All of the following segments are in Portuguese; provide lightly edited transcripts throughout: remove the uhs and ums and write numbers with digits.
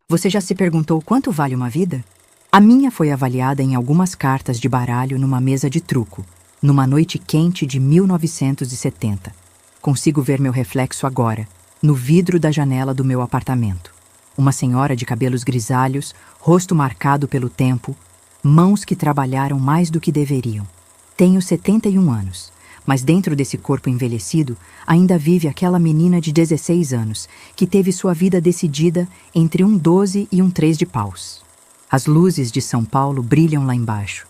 Você já se perguntou quanto vale uma vida? A minha foi avaliada em algumas cartas de baralho numa mesa de truco, numa noite quente de 1970. Consigo ver meu reflexo agora, no vidro da janela do meu apartamento. Uma senhora de cabelos grisalhos, rosto marcado pelo tempo, mãos que trabalharam mais do que deveriam. Tenho 71 anos, mas dentro desse corpo envelhecido ainda vive aquela menina de 16 anos que teve sua vida decidida entre um 12 e um 3 de paus. As luzes de São Paulo brilham lá embaixo.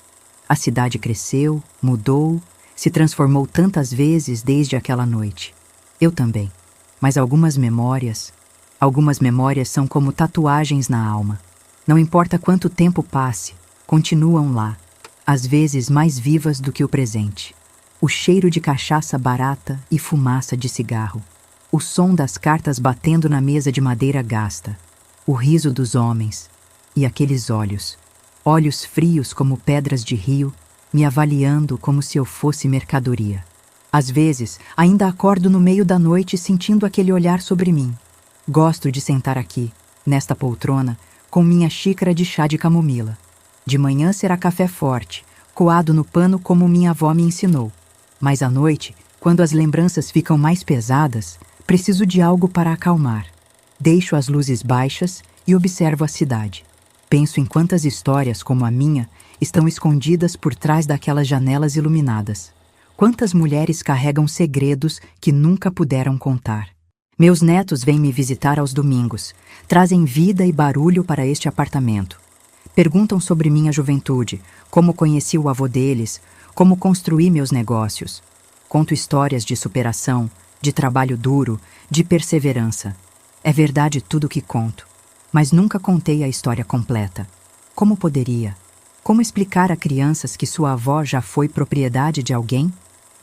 A cidade cresceu, mudou, se transformou tantas vezes desde aquela noite. Eu também. Mas algumas memórias são como tatuagens na alma. Não importa quanto tempo passe, continuam lá, às vezes mais vivas do que o presente. O cheiro de cachaça barata e fumaça de cigarro. O som das cartas batendo na mesa de madeira gasta. O riso dos homens. E aqueles olhos. Olhos frios como pedras de rio, me avaliando como se eu fosse mercadoria. Às vezes, ainda acordo no meio da noite sentindo aquele olhar sobre mim. Gosto de sentar aqui, nesta poltrona, com minha xícara de chá de camomila. De manhã será café forte, coado no pano como minha avó me ensinou. Mas à noite, quando as lembranças ficam mais pesadas, preciso de algo para acalmar. Deixo as luzes baixas e observo a cidade. Penso em quantas histórias como a minha estão escondidas por trás daquelas janelas iluminadas. Quantas mulheres carregam segredos que nunca puderam contar. Meus netos vêm me visitar aos domingos, trazem vida e barulho para este apartamento. Perguntam sobre minha juventude, como conheci o avô deles, como construí meus negócios. Conto histórias de superação, de trabalho duro, de perseverança. É verdade tudo o que conto, mas nunca contei a história completa. Como poderia? Como explicar a crianças que sua avó já foi propriedade de alguém?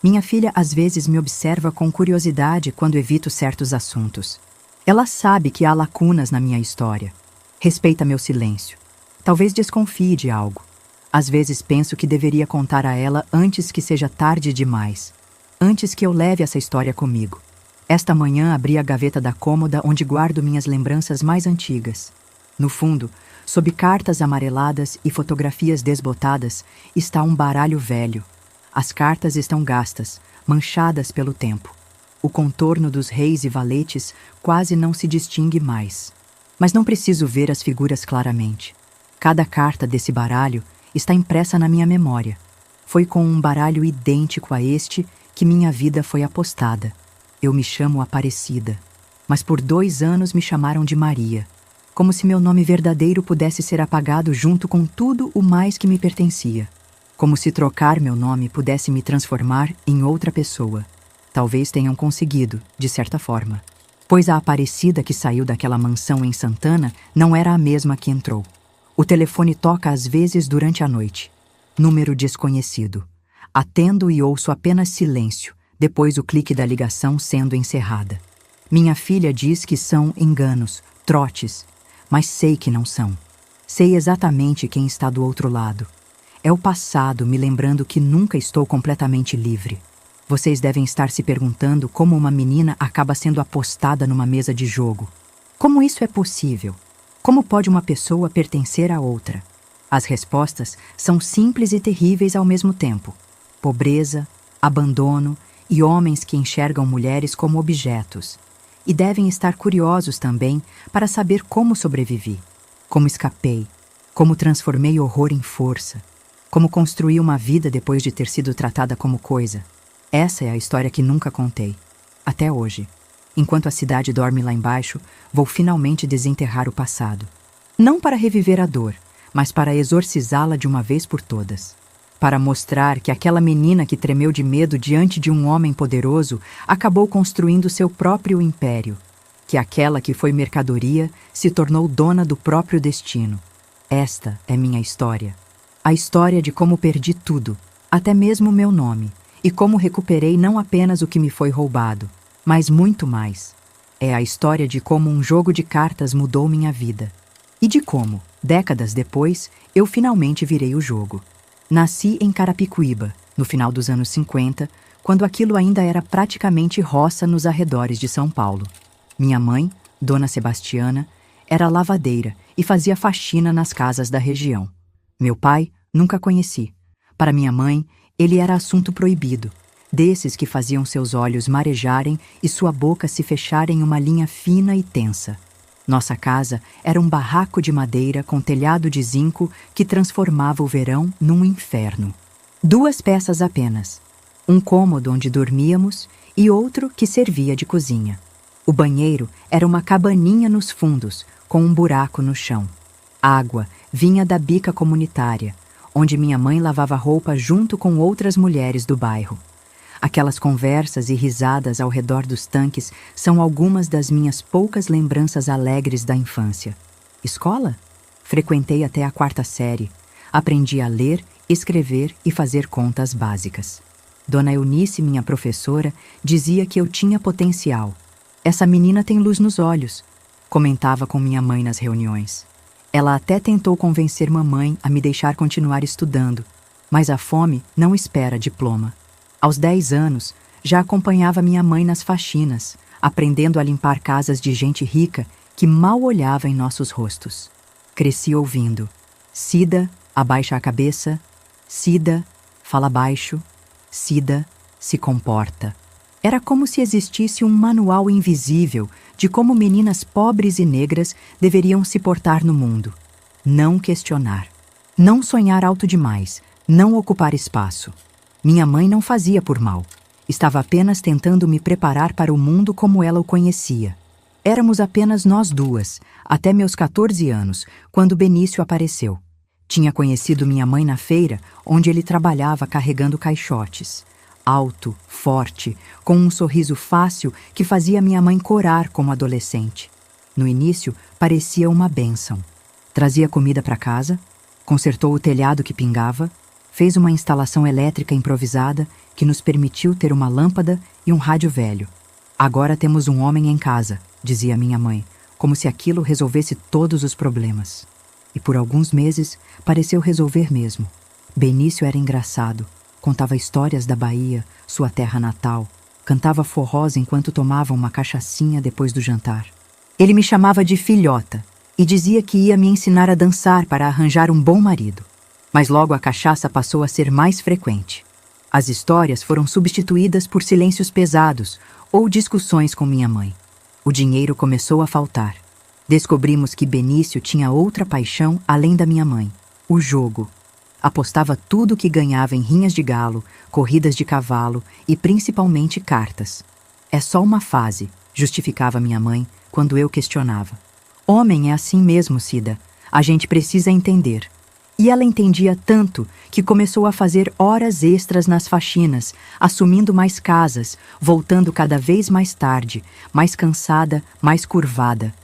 Minha filha às vezes me observa com curiosidade quando evito certos assuntos. Ela sabe que há lacunas na minha história. Respeita meu silêncio. Talvez desconfie de algo. Às vezes penso que deveria contar a ela antes que seja tarde demais. Antes que eu leve essa história comigo. Esta manhã abri a gaveta da cômoda onde guardo minhas lembranças mais antigas. No fundo, sob cartas amareladas e fotografias desbotadas, está um baralho velho. As cartas estão gastas, manchadas pelo tempo. O contorno dos reis e valetes quase não se distingue mais. Mas não preciso ver as figuras claramente. Cada carta desse baralho está impressa na minha memória. Foi com um baralho idêntico a este que minha vida foi apostada. Eu me chamo Aparecida, mas por 2 anos me chamaram de Maria, como se meu nome verdadeiro pudesse ser apagado junto com tudo o mais que me pertencia. Como se trocar meu nome pudesse me transformar em outra pessoa. Talvez tenham conseguido, de certa forma. Pois a Aparecida que saiu daquela mansão em Santana não era a mesma que entrou. O telefone toca às vezes durante a noite. Número desconhecido. Atendo e ouço apenas silêncio, depois o clique da ligação sendo encerrada. Minha filha diz que são enganos, trotes, mas sei que não são. Sei exatamente quem está do outro lado. É o passado me lembrando que nunca estou completamente livre. Vocês devem estar se perguntando como uma menina acaba sendo apostada numa mesa de jogo. Como isso é possível? Como pode uma pessoa pertencer a outra? As respostas são simples e terríveis ao mesmo tempo. Pobreza, abandono e homens que enxergam mulheres como objetos. E devem estar curiosos também para saber como sobrevivi, como escapei, como transformei horror em força, como construí uma vida depois de ter sido tratada como coisa. Essa é a história que nunca contei, até hoje. Enquanto a cidade dorme lá embaixo, vou finalmente desenterrar o passado. Não para reviver a dor, mas para exorcizá-la de uma vez por todas. Para mostrar que aquela menina que tremeu de medo diante de um homem poderoso acabou construindo seu próprio império. Que aquela que foi mercadoria se tornou dona do próprio destino. Esta é minha história. A história de como perdi tudo, até mesmo meu nome, e como recuperei não apenas o que me foi roubado, mas muito mais. É a história de como um jogo de cartas mudou minha vida. E de como, décadas depois, eu finalmente virei o jogo. Nasci em Carapicuíba, no final dos anos 50, quando aquilo ainda era praticamente roça nos arredores de São Paulo. Minha mãe, Dona Sebastiana, era lavadeira e fazia faxina nas casas da região. Meu pai nunca conheci. Para minha mãe, ele era assunto proibido, desses que faziam seus olhos marejarem e sua boca se fechar em uma linha fina e tensa. Nossa casa era um barraco de madeira com telhado de zinco que transformava o verão num inferno. 2 peças apenas. Um cômodo onde dormíamos e outro que servia de cozinha. O banheiro era uma cabaninha nos fundos, com um buraco no chão. A água vinha da bica comunitária, onde minha mãe lavava roupa junto com outras mulheres do bairro. Aquelas conversas e risadas ao redor dos tanques são algumas das minhas poucas lembranças alegres da infância. Escola? Frequentei até a 4ª série. Aprendi a ler, escrever e fazer contas básicas. Dona Eunice, minha professora, dizia que eu tinha potencial. Essa menina tem luz nos olhos, comentava com minha mãe nas reuniões. Ela até tentou convencer mamãe a me deixar continuar estudando, mas a fome não espera diploma. Aos 10 anos, já acompanhava minha mãe nas faxinas, aprendendo a limpar casas de gente rica que mal olhava em nossos rostos. Cresci ouvindo: Cida, abaixa a cabeça; Cida, fala baixo; Cida, se comporta. Era como se existisse um manual invisível de como meninas pobres e negras deveriam se portar no mundo. Não questionar. Não sonhar alto demais. Não ocupar espaço. Minha mãe não fazia por mal. Estava apenas tentando me preparar para o mundo como ela o conhecia. Éramos apenas nós duas, até meus 14 anos, quando Benício apareceu. Tinha conhecido minha mãe na feira, onde ele trabalhava carregando caixotes. Alto, forte, com um sorriso fácil que fazia minha mãe corar como adolescente. No início, parecia uma bênção. Trazia comida para casa, consertou o telhado que pingava, fez uma instalação elétrica improvisada que nos permitiu ter uma lâmpada e um rádio velho. Agora temos um homem em casa, dizia minha mãe, como se aquilo resolvesse todos os problemas. E por alguns meses pareceu resolver mesmo. Benício era engraçado, contava histórias da Bahia, sua terra natal, cantava forrós enquanto tomava uma cachaçinha depois do jantar. Ele me chamava de filhota e dizia que ia me ensinar a dançar para arranjar um bom marido. Mas logo a cachaça passou a ser mais frequente. As histórias foram substituídas por silêncios pesados ou discussões com minha mãe. O dinheiro começou a faltar. Descobrimos que Benício tinha outra paixão além da minha mãe: o jogo. Apostava tudo o que ganhava em rinhas de galo, corridas de cavalo e principalmente cartas. É só uma fase, justificava minha mãe quando eu questionava. Homem é assim mesmo, Cida. A gente precisa entender. E ela entendia tanto que começou a fazer horas extras nas faxinas, assumindo mais casas, voltando cada vez mais tarde, mais cansada, mais curvada.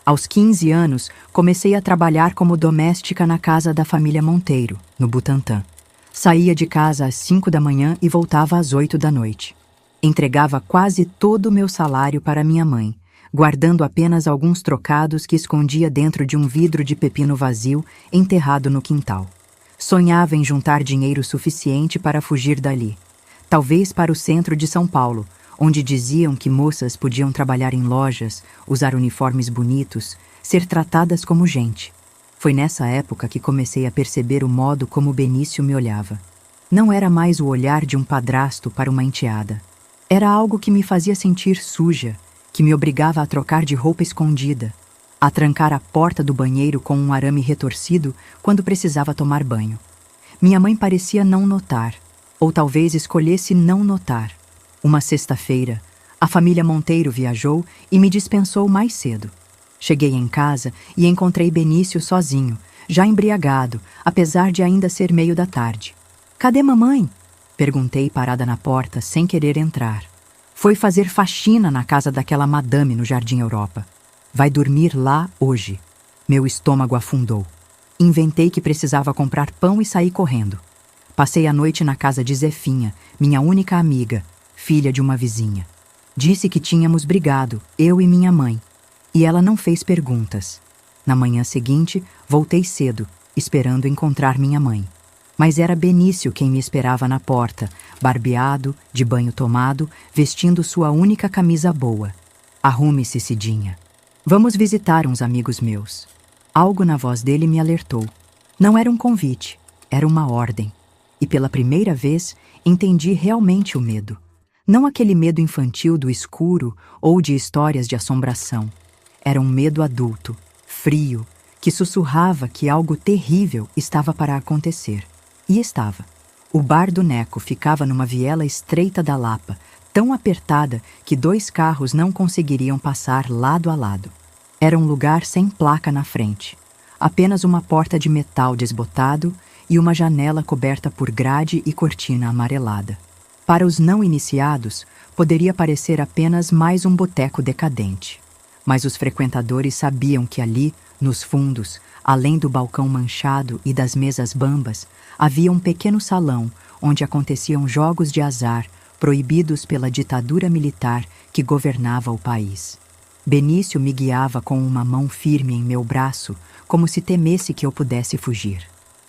Aos 15 anos, comecei a trabalhar como doméstica na casa da família Monteiro, no Butantã. Saía de casa às 5 da manhã e voltava às 8 da noite. Entregava quase todo o meu salário para minha mãe, guardando apenas alguns trocados que escondia dentro de um vidro de pepino vazio enterrado no quintal. Sonhava em juntar dinheiro suficiente para fugir dali, talvez para o centro de São Paulo, onde diziam que moças podiam trabalhar em lojas, usar uniformes bonitos, ser tratadas como gente. Foi nessa época que comecei a perceber o modo como Benício me olhava. Não era mais o olhar de um padrasto para uma enteada. Era algo que me fazia sentir suja, que me obrigava a trocar de roupa escondida, a trancar a porta do banheiro com um arame retorcido quando precisava tomar banho. Minha mãe parecia não notar, ou talvez escolhesse não notar. Uma sexta-feira, a família Monteiro viajou e me dispensou mais cedo. Cheguei em casa e encontrei Benício sozinho, já embriagado, apesar de ainda ser meio da tarde. "Cadê mamãe?" perguntei parada na porta, sem querer entrar. "Foi fazer faxina na casa daquela madame no Jardim Europa. Vai dormir lá hoje." Meu estômago afundou. Inventei que precisava comprar pão e saí correndo. Passei a noite na casa de Zefinha, minha única amiga, filha de uma vizinha. Disse que tínhamos brigado, eu e minha mãe, e ela não fez perguntas. Na manhã seguinte, voltei cedo, esperando encontrar minha mãe. Mas era Benício quem me esperava na porta, barbeado, de banho tomado, vestindo sua única camisa boa. "Arrume-se, Cidinha." Vamos visitar uns amigos meus. Algo na voz dele me alertou. Não era um convite, era uma ordem. E pela primeira vez, entendi realmente o medo. Não aquele medo infantil do escuro ou de histórias de assombração. Era um medo adulto, frio, que sussurrava que algo terrível estava para acontecer. E estava. O bar do Neco ficava numa viela estreita da Lapa, tão apertada que 2 carros não conseguiriam passar lado a lado. Era um lugar sem placa na frente. Apenas uma porta de metal desbotado e uma janela coberta por grade e cortina amarelada. Para os não iniciados, poderia parecer apenas mais um boteco decadente. Mas os frequentadores sabiam que ali, nos fundos, além do balcão manchado e das mesas bambas, havia um pequeno salão onde aconteciam jogos de azar proibidos pela ditadura militar que governava o país. Benício me guiava com uma mão firme em meu braço, como se temesse que eu pudesse fugir.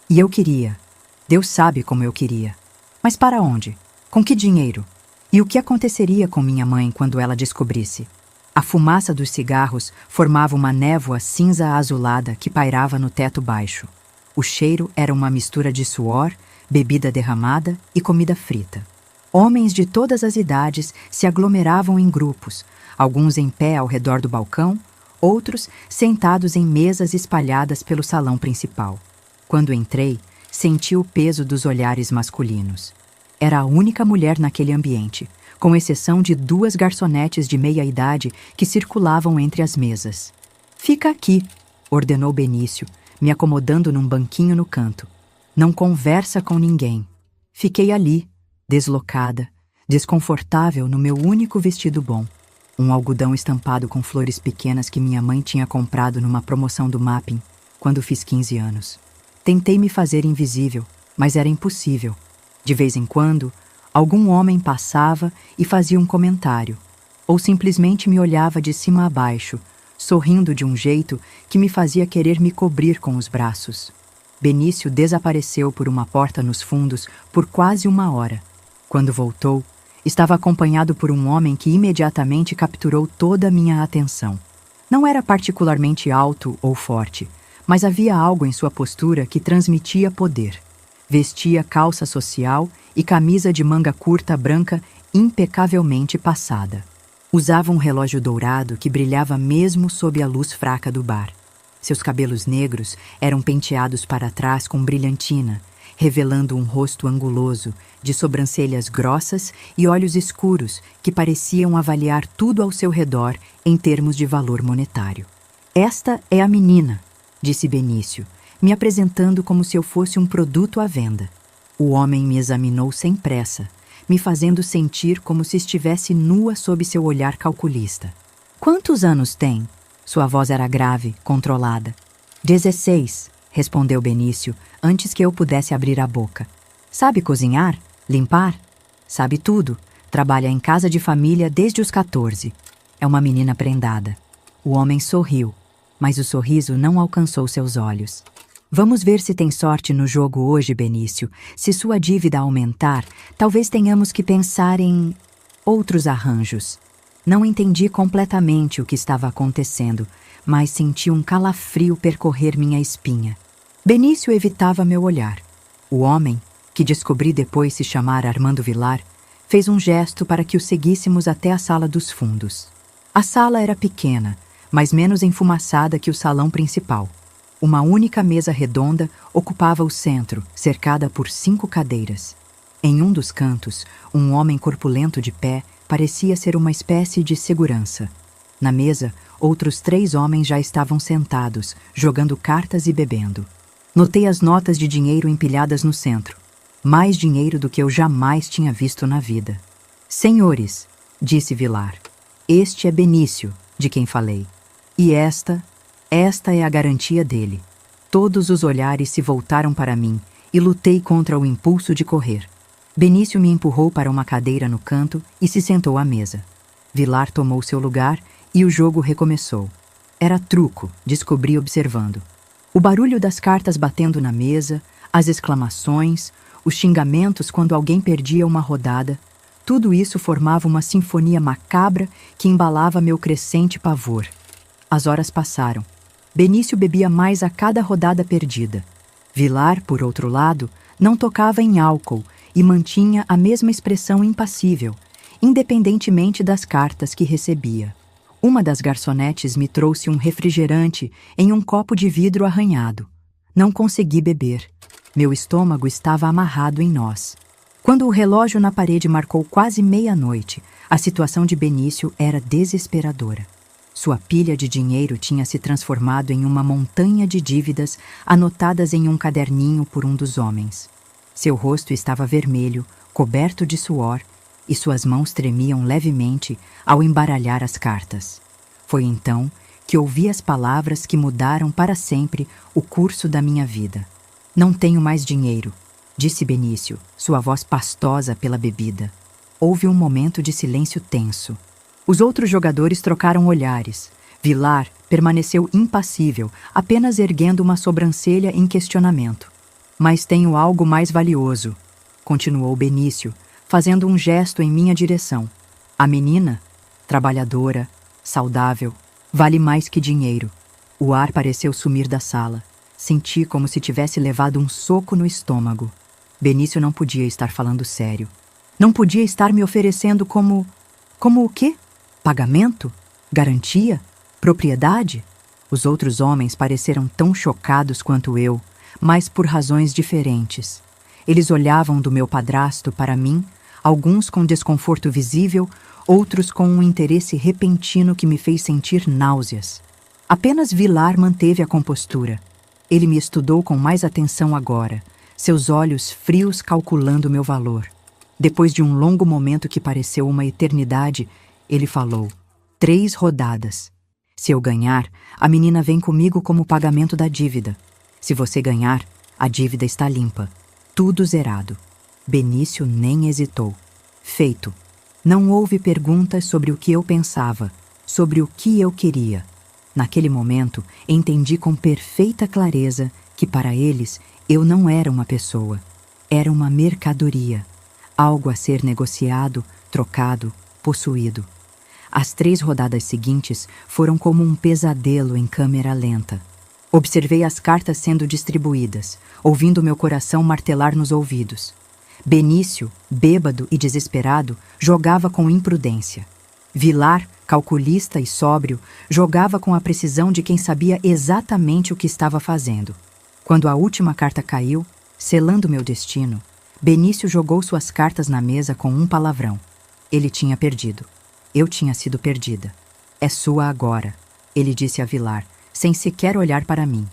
E eu queria. Deus sabe como eu queria. Mas para onde? Com que dinheiro? E o que aconteceria com minha mãe quando ela descobrisse? A fumaça dos cigarros formava uma névoa cinza azulada que pairava no teto baixo. O cheiro era uma mistura de suor, bebida derramada e comida frita. Homens de todas as idades se aglomeravam em grupos, alguns em pé ao redor do balcão, outros sentados em mesas espalhadas pelo salão principal. Quando entrei, senti o peso dos olhares masculinos. Era a única mulher naquele ambiente, com exceção de 2 garçonetes de meia-idade que circulavam entre as mesas. "Fica aqui", ordenou Benício, me acomodando num banquinho no canto. "Não conversa com ninguém." Fiquei ali, deslocada, desconfortável no meu único vestido bom. Um algodão estampado com flores pequenas que minha mãe tinha comprado numa promoção do Mapping, quando fiz 15 anos. Tentei me fazer invisível, mas era impossível. De vez em quando, algum homem passava e fazia um comentário, ou simplesmente me olhava de cima a baixo, sorrindo de um jeito que me fazia querer me cobrir com os braços. Benício desapareceu por uma porta nos fundos por quase 1 hora. Quando voltou, estava acompanhado por um homem que imediatamente capturou toda a minha atenção. Não era particularmente alto ou forte, mas havia algo em sua postura que transmitia poder. Vestia calça social e camisa de manga curta branca impecavelmente passada. Usava um relógio dourado que brilhava mesmo sob a luz fraca do bar. Seus cabelos negros eram penteados para trás com brilhantina, revelando um rosto anguloso, de sobrancelhas grossas e olhos escuros que pareciam avaliar tudo ao seu redor em termos de valor monetário. "Esta é a menina", disse Benício, me apresentando como se eu fosse um produto à venda. O homem me examinou sem pressa, me fazendo sentir como se estivesse nua sob seu olhar calculista. "Quantos anos tem?" Sua voz era grave, controlada. 16, respondeu Benício, antes que eu pudesse abrir a boca. "Sabe cozinhar? Limpar? Sabe tudo. Trabalha em casa de família desde os 14. É uma menina prendada." O homem sorriu, mas o sorriso não alcançou seus olhos. "Vamos ver se tem sorte no jogo hoje, Benício. Se sua dívida aumentar, talvez tenhamos que pensar em outros arranjos." Não entendi completamente o que estava acontecendo, mas senti um calafrio percorrer minha espinha. Benício evitava meu olhar. O homem, que descobri depois se chamar Armando Vilar, fez um gesto para que o seguíssemos até a sala dos fundos. A sala era pequena, mas menos enfumaçada que o salão principal. Uma única mesa redonda ocupava o centro, cercada por 5 cadeiras. Em um dos cantos, um homem corpulento de pé parecia ser uma espécie de segurança. Na mesa, outros 3 homens já estavam sentados, jogando cartas e bebendo. Notei as notas de dinheiro empilhadas no centro. Mais dinheiro do que eu jamais tinha visto na vida. "Senhores", disse Vilar, "este é Benício, de quem falei. E esta é a garantia dele." Todos os olhares se voltaram para mim e lutei contra o impulso de correr. Benício me empurrou para uma cadeira no canto e se sentou à mesa. Vilar tomou seu lugar e o jogo recomeçou. Era truco, descobri observando. O barulho das cartas batendo na mesa, as exclamações, os xingamentos quando alguém perdia uma rodada, tudo isso formava uma sinfonia macabra que embalava meu crescente pavor. As horas passaram. Benício bebia mais a cada rodada perdida. Vilar, por outro lado, não tocava em álcool e mantinha a mesma expressão impassível, independentemente das cartas que recebia. Uma das garçonetes me trouxe um refrigerante em um copo de vidro arranhado. Não consegui beber. Meu estômago estava amarrado em nós. Quando o relógio na parede marcou quase meia-noite, a situação de Benício era desesperadora. Sua pilha de dinheiro tinha se transformado em uma montanha de dívidas anotadas em um caderninho por um dos homens. Seu rosto estava vermelho, coberto de suor, e suas mãos tremiam levemente ao embaralhar as cartas. Foi então que ouvi as palavras que mudaram para sempre o curso da minha vida. "Não tenho mais dinheiro", disse Benício, sua voz pastosa pela bebida. Houve um momento de silêncio tenso. Os outros jogadores trocaram olhares. Vilar permaneceu impassível, apenas erguendo uma sobrancelha em questionamento. "Mas tenho algo mais valioso", continuou Benício, fazendo um gesto em minha direção. "A menina, trabalhadora, saudável, vale mais que dinheiro." O ar pareceu sumir da sala. Senti como se tivesse levado um soco no estômago. Benício não podia estar falando sério. Não podia estar me oferecendo como o quê? Pagamento? Garantia? Propriedade? Os outros homens pareceram tão chocados quanto eu, mas por razões diferentes. Eles olhavam do meu padrasto para mim, alguns com desconforto visível, outros com um interesse repentino que me fez sentir náuseas. Apenas Vilar manteve a compostura. Ele me estudou com mais atenção agora, seus olhos frios calculando meu valor. Depois de um longo momento que pareceu uma eternidade, ele falou: 3 rodadas. Se eu ganhar, a menina vem comigo como pagamento da dívida. Se você ganhar, a dívida está limpa. Tudo zerado. Benício nem hesitou. Feito. Não houve perguntas sobre o que eu pensava, sobre o que eu queria. Naquele momento, entendi com perfeita clareza que para eles eu não era uma pessoa. Era uma mercadoria. Algo a ser negociado, trocado, possuído. As 3 rodadas seguintes foram como um pesadelo em câmera lenta. Observei as cartas sendo distribuídas, ouvindo meu coração martelar nos ouvidos. Benício, bêbado e desesperado, jogava com imprudência. Vilar, calculista e sóbrio, jogava com a precisão de quem sabia exatamente o que estava fazendo. Quando a última carta caiu, selando meu destino, Benício jogou suas cartas na mesa com um palavrão. Ele tinha perdido. Eu tinha sido perdida. "É sua agora", ele disse a Vilar, sem sequer olhar para mim.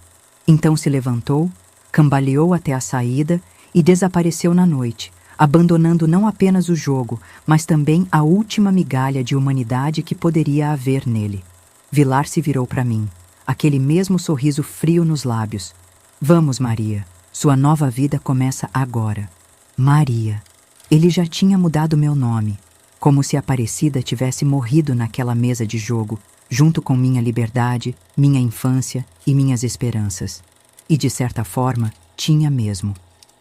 Então se levantou, cambaleou até a saída e desapareceu na noite, abandonando não apenas o jogo, mas também a última migalha de humanidade que poderia haver nele. Vilar se virou para mim, aquele mesmo sorriso frio nos lábios. "Vamos, Maria. Sua nova vida começa agora." Maria. Ele já tinha mudado meu nome, como se Aparecida tivesse morrido naquela mesa de jogo, junto com minha liberdade, minha infância e minhas esperanças. E, de certa forma, tinha mesmo.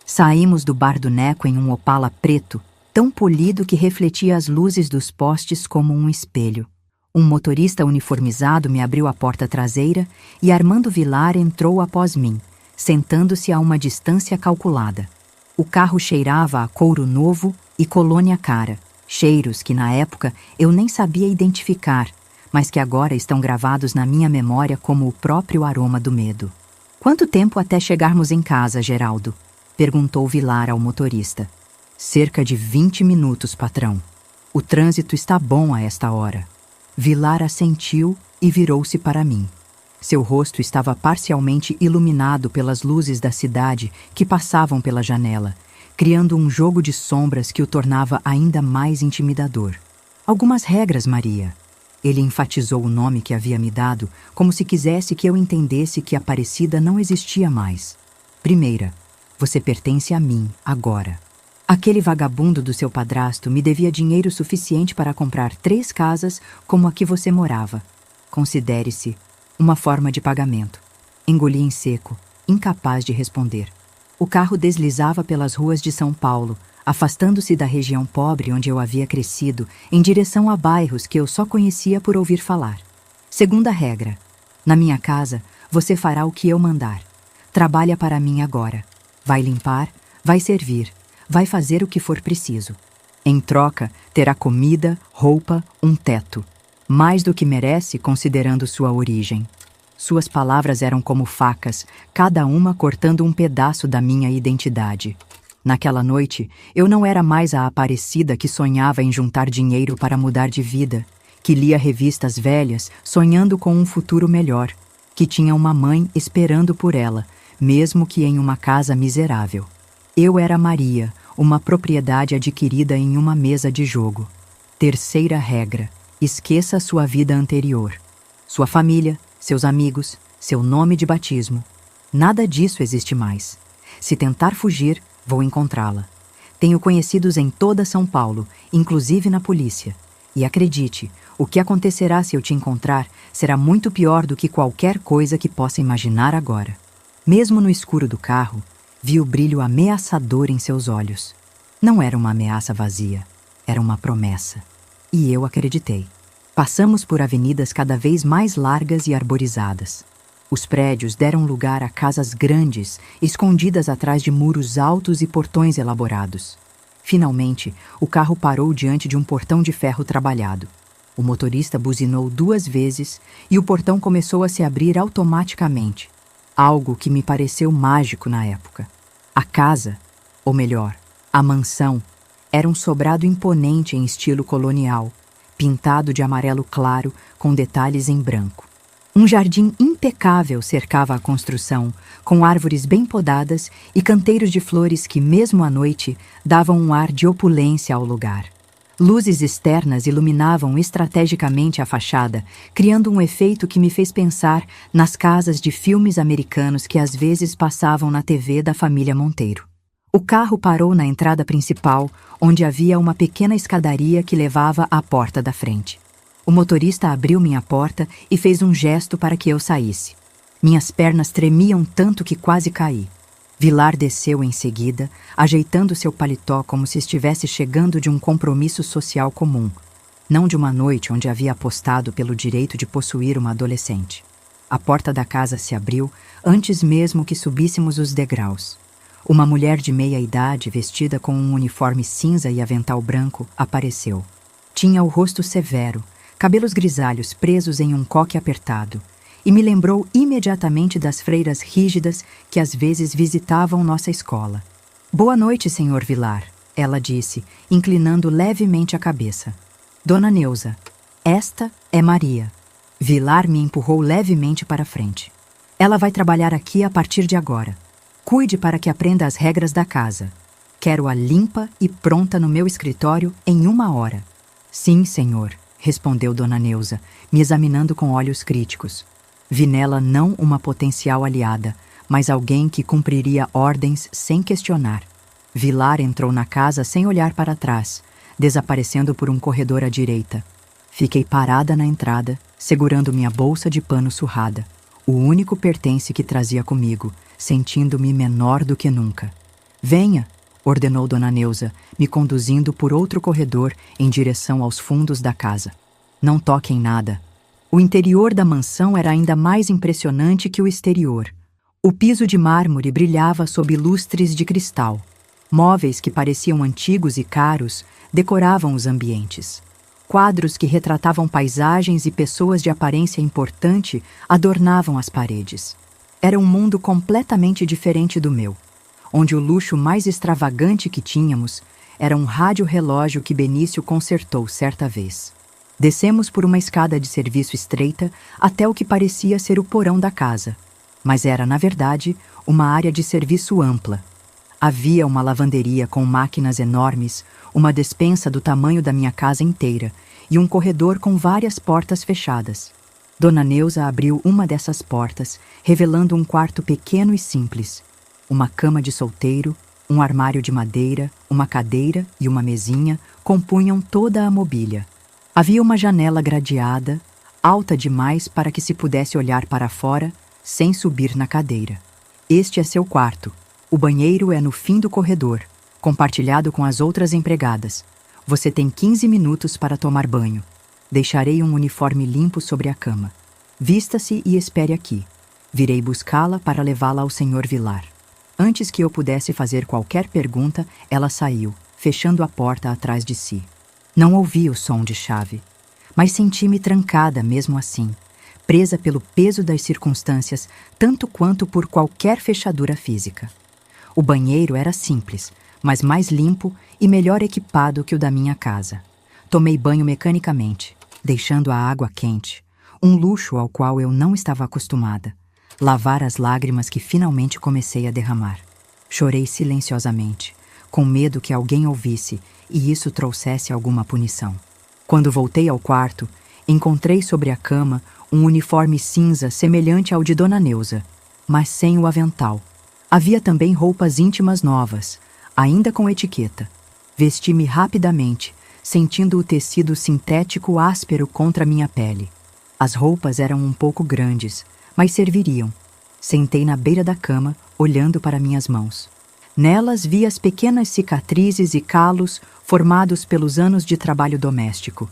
Saímos do bar do Neco em um Opala preto, tão polido que refletia as luzes dos postes como um espelho. Um motorista uniformizado me abriu a porta traseira e Armando Vilar entrou após mim, sentando-se a uma distância calculada. O carro cheirava a couro novo e colônia cara, cheiros que na época eu nem sabia identificar, mas que agora estão gravados na minha memória como o próprio aroma do medo. "Quanto tempo até chegarmos em casa, Geraldo?" perguntou Vilar ao motorista. "Cerca de 20 minutos, patrão. O trânsito está bom a esta hora." Vilar assentiu e virou-se para mim. Seu rosto estava parcialmente iluminado pelas luzes da cidade que passavam pela janela, criando um jogo de sombras que o tornava ainda mais intimidador. "Algumas regras, Maria." Ele enfatizou o nome que havia me dado, como se quisesse que eu entendesse que Aparecida não existia mais. "Primeira, você pertence a mim, agora. Aquele vagabundo do seu padrasto me devia dinheiro suficiente para comprar 3 casas como a que você morava. Considere-se uma forma de pagamento." Engoli em seco, incapaz de responder. O carro deslizava pelas ruas de São Paulo, afastando-se da região pobre onde eu havia crescido, em direção a bairros que eu só conhecia por ouvir falar. "Segunda regra, Na minha casa, você fará o que eu mandar. Trabalha para mim agora. Vai limpar, vai servir, vai fazer o que for preciso. Em troca, terá comida, roupa, um teto. Mais do que merece, considerando sua origem. Suas palavras eram como facas, cada uma cortando um pedaço da minha identidade. Naquela noite, eu não era mais a Aparecida que sonhava em juntar dinheiro para mudar de vida, que lia revistas velhas, sonhando com um futuro melhor, que tinha uma mãe esperando por ela, mesmo que em uma casa miserável. Eu era Maria, uma propriedade adquirida em uma mesa de jogo. Terceira regra: esqueça sua vida anterior. Sua família, seus amigos, seu nome de batismo. Nada disso existe mais. Se tentar fugir, vou encontrá-la. Tenho conhecidos em toda São Paulo, inclusive na polícia. E acredite, o que acontecerá se eu te encontrar será muito pior do que qualquer coisa que possa imaginar agora. Mesmo no escuro do carro, vi o brilho ameaçador em seus olhos. Não era uma ameaça vazia, era uma promessa. E eu acreditei. Passamos por avenidas cada vez mais largas e arborizadas. Os prédios deram lugar a casas grandes, escondidas atrás de muros altos e portões elaborados. Finalmente, o carro parou diante de um portão de ferro trabalhado. O motorista buzinou 2 vezes e o portão começou a se abrir automaticamente. Algo que me pareceu mágico na época. A casa, ou melhor, a mansão, era um sobrado imponente em estilo colonial, pintado de amarelo claro com detalhes em branco. Um jardim impecável cercava a construção, com árvores bem podadas e canteiros de flores que, mesmo à noite, davam um ar de opulência ao lugar. Luzes externas iluminavam estrategicamente a fachada, criando um efeito que me fez pensar nas casas de filmes americanos que às vezes passavam na TV da família Monteiro. O carro parou na entrada principal, onde havia uma pequena escadaria que levava à porta da frente. O motorista abriu minha porta e fez um gesto para que eu saísse. Minhas pernas tremiam tanto que quase caí. Vilar desceu em seguida, ajeitando seu paletó como se estivesse chegando de um compromisso social comum, não de uma noite onde havia apostado pelo direito de possuir uma adolescente. A porta da casa se abriu antes mesmo que subíssemos os degraus. Uma mulher de meia idade, vestida com um uniforme cinza e avental branco, apareceu. Tinha o rosto severo, cabelos grisalhos presos em um coque apertado, e me lembrou imediatamente das freiras rígidas que às vezes visitavam nossa escola. "Boa noite, senhor Vilar", ela disse, inclinando levemente a cabeça. "Dona Neuza, esta é Maria." Vilar me empurrou levemente para frente. "Ela vai trabalhar aqui a partir de agora. Cuide para que aprenda as regras da casa. Quero-a limpa e pronta no meu escritório em 1 hora." "Sim, senhor", respondeu Dona Neuza, me examinando com olhos críticos. Vi nela não uma potencial aliada, mas alguém que cumpriria ordens sem questionar. Vilar entrou na casa sem olhar para trás, desaparecendo por um corredor à direita. Fiquei parada na entrada, segurando minha bolsa de pano surrada, o único pertence que trazia comigo, sentindo-me menor do que nunca. "Venha", ordenou Dona Neuza, me conduzindo por outro corredor em direção aos fundos da casa. "Não toque em nada." O interior da mansão era ainda mais impressionante que o exterior. O piso de mármore brilhava sob lustres de cristal. Móveis que pareciam antigos e caros decoravam os ambientes. Quadros que retratavam paisagens e pessoas de aparência importante adornavam as paredes. Era um mundo completamente diferente do meu, onde o luxo mais extravagante que tínhamos era um rádio-relógio que Benício consertou certa vez. Descemos por uma escada de serviço estreita até o que parecia ser o porão da casa, mas era, na verdade, uma área de serviço ampla. Havia uma lavanderia com máquinas enormes, uma despensa do tamanho da minha casa inteira e um corredor com várias portas fechadas. Dona Neuza abriu uma dessas portas, revelando um quarto pequeno e simples. Uma cama de solteiro, um armário de madeira, uma cadeira e uma mesinha compunham toda a mobília. Havia uma janela gradeada, alta demais para que se pudesse olhar para fora sem subir na cadeira. "Este é seu quarto. O banheiro é no fim do corredor, compartilhado com as outras empregadas. Você tem 15 minutos para tomar banho. Deixarei um uniforme limpo sobre a cama." Vista-se e espere aqui. Virei buscá-la para levá-la ao Sr. Vilar. Antes que eu pudesse fazer qualquer pergunta, ela saiu, fechando a porta atrás de si. Não ouvi o som de chave, mas senti-me trancada mesmo assim, presa pelo peso das circunstâncias, tanto quanto por qualquer fechadura física. O banheiro era simples, mas mais limpo e melhor equipado que o da minha casa. Tomei banho mecanicamente, deixando a água quente, um luxo ao qual eu não estava acostumada. Lavar as lágrimas que finalmente comecei a derramar. Chorei silenciosamente, com medo que alguém ouvisse e isso trouxesse alguma punição. Quando voltei ao quarto, encontrei sobre a cama um uniforme cinza semelhante ao de Dona Neuza, mas sem o avental. Havia também roupas íntimas novas, ainda com etiqueta. Vesti-me rapidamente, sentindo o tecido sintético áspero contra minha pele. As roupas eram um pouco grandes, mas serviriam. Sentei na beira da cama, olhando para minhas mãos. Nelas vi as pequenas cicatrizes e calos formados pelos anos de trabalho doméstico.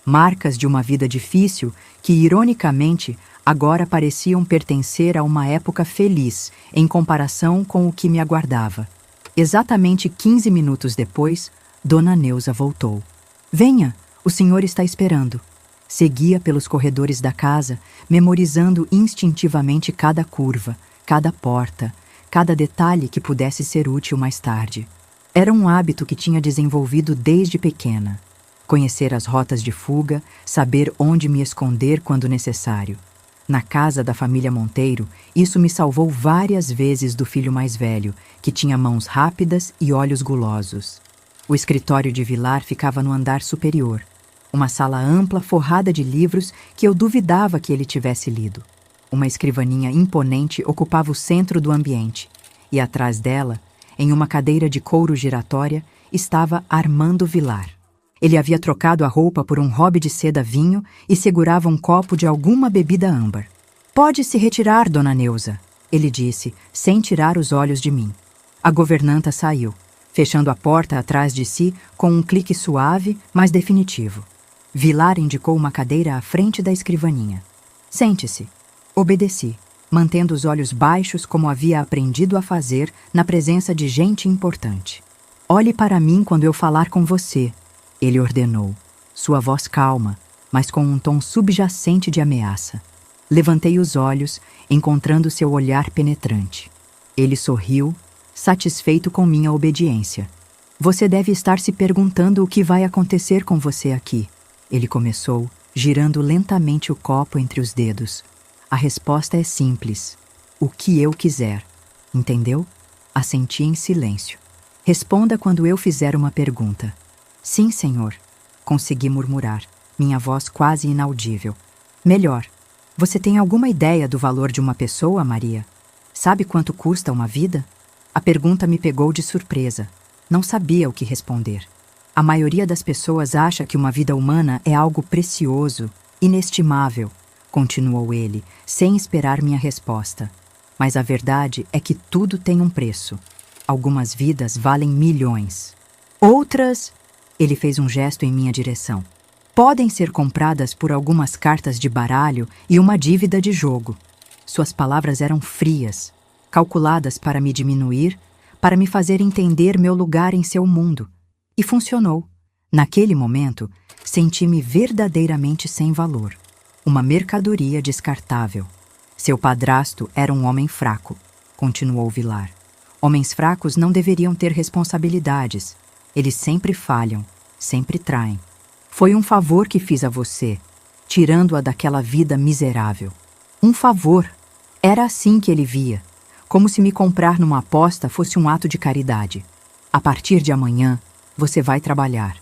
Marcas de uma vida difícil que, ironicamente, agora pareciam pertencer a uma época feliz em comparação com o que me aguardava. Exatamente 15 minutos depois, Dona Neuza voltou. Venha, o senhor está esperando. Seguia pelos corredores da casa, memorizando instintivamente cada curva, cada porta, cada detalhe que pudesse ser útil mais tarde. Era um hábito que tinha desenvolvido desde pequena. Conhecer as rotas de fuga, saber onde me esconder quando necessário. Na casa da família Monteiro, isso me salvou várias vezes do filho mais velho, que tinha mãos rápidas e olhos gulosos. O escritório de Vilar ficava no andar superior. Uma sala ampla forrada de livros que eu duvidava que ele tivesse lido. Uma escrivaninha imponente ocupava o centro do ambiente, e atrás dela, em uma cadeira de couro giratória, estava Armando Vilar. Ele havia trocado a roupa por um robe de seda vinho e segurava um copo de alguma bebida âmbar. "Pode se retirar, Dona Neuza", ele disse, sem tirar os olhos de mim. A governanta saiu, fechando a porta atrás de si com um clique suave, mas definitivo. Vilar indicou uma cadeira à frente da escrivaninha. "Sente-se." Obedeci, mantendo os olhos baixos como havia aprendido a fazer na presença de gente importante. "Olhe para mim quando eu falar com você", ele ordenou, sua voz calma, mas com um tom subjacente de ameaça. Levantei os olhos, encontrando seu olhar penetrante. Ele sorriu, satisfeito com minha obediência. "Você deve estar se perguntando o que vai acontecer com você aqui", ele começou, girando lentamente o copo entre os dedos. "A resposta é simples. O que eu quiser. Entendeu?" Assenti em silêncio. "Responda quando eu fizer uma pergunta." "Sim, senhor", consegui murmurar, minha voz quase inaudível. "Melhor. Você tem alguma ideia do valor de uma pessoa, Maria? Sabe quanto custa uma vida?" A pergunta me pegou de surpresa. Não sabia o que responder. A maioria das pessoas acha que uma vida humana é algo precioso, inestimável, continuou ele, sem esperar minha resposta. Mas a verdade é que tudo tem um preço. Algumas vidas valem milhões. Outras, ele fez um gesto em minha direção, podem ser compradas por algumas cartas de baralho e uma dívida de jogo. Suas palavras eram frias, calculadas para me diminuir, para me fazer entender meu lugar em seu mundo. E funcionou. Naquele momento, senti-me verdadeiramente sem valor. Uma mercadoria descartável. Seu padrasto era um homem fraco, continuou Vilar. Homens fracos não deveriam ter responsabilidades. Eles sempre falham, sempre traem. Foi um favor que fiz a você, tirando-a daquela vida miserável. Um favor. Era assim que ele via, como se me comprar numa aposta fosse um ato de caridade. A partir de amanhã, você vai trabalhar.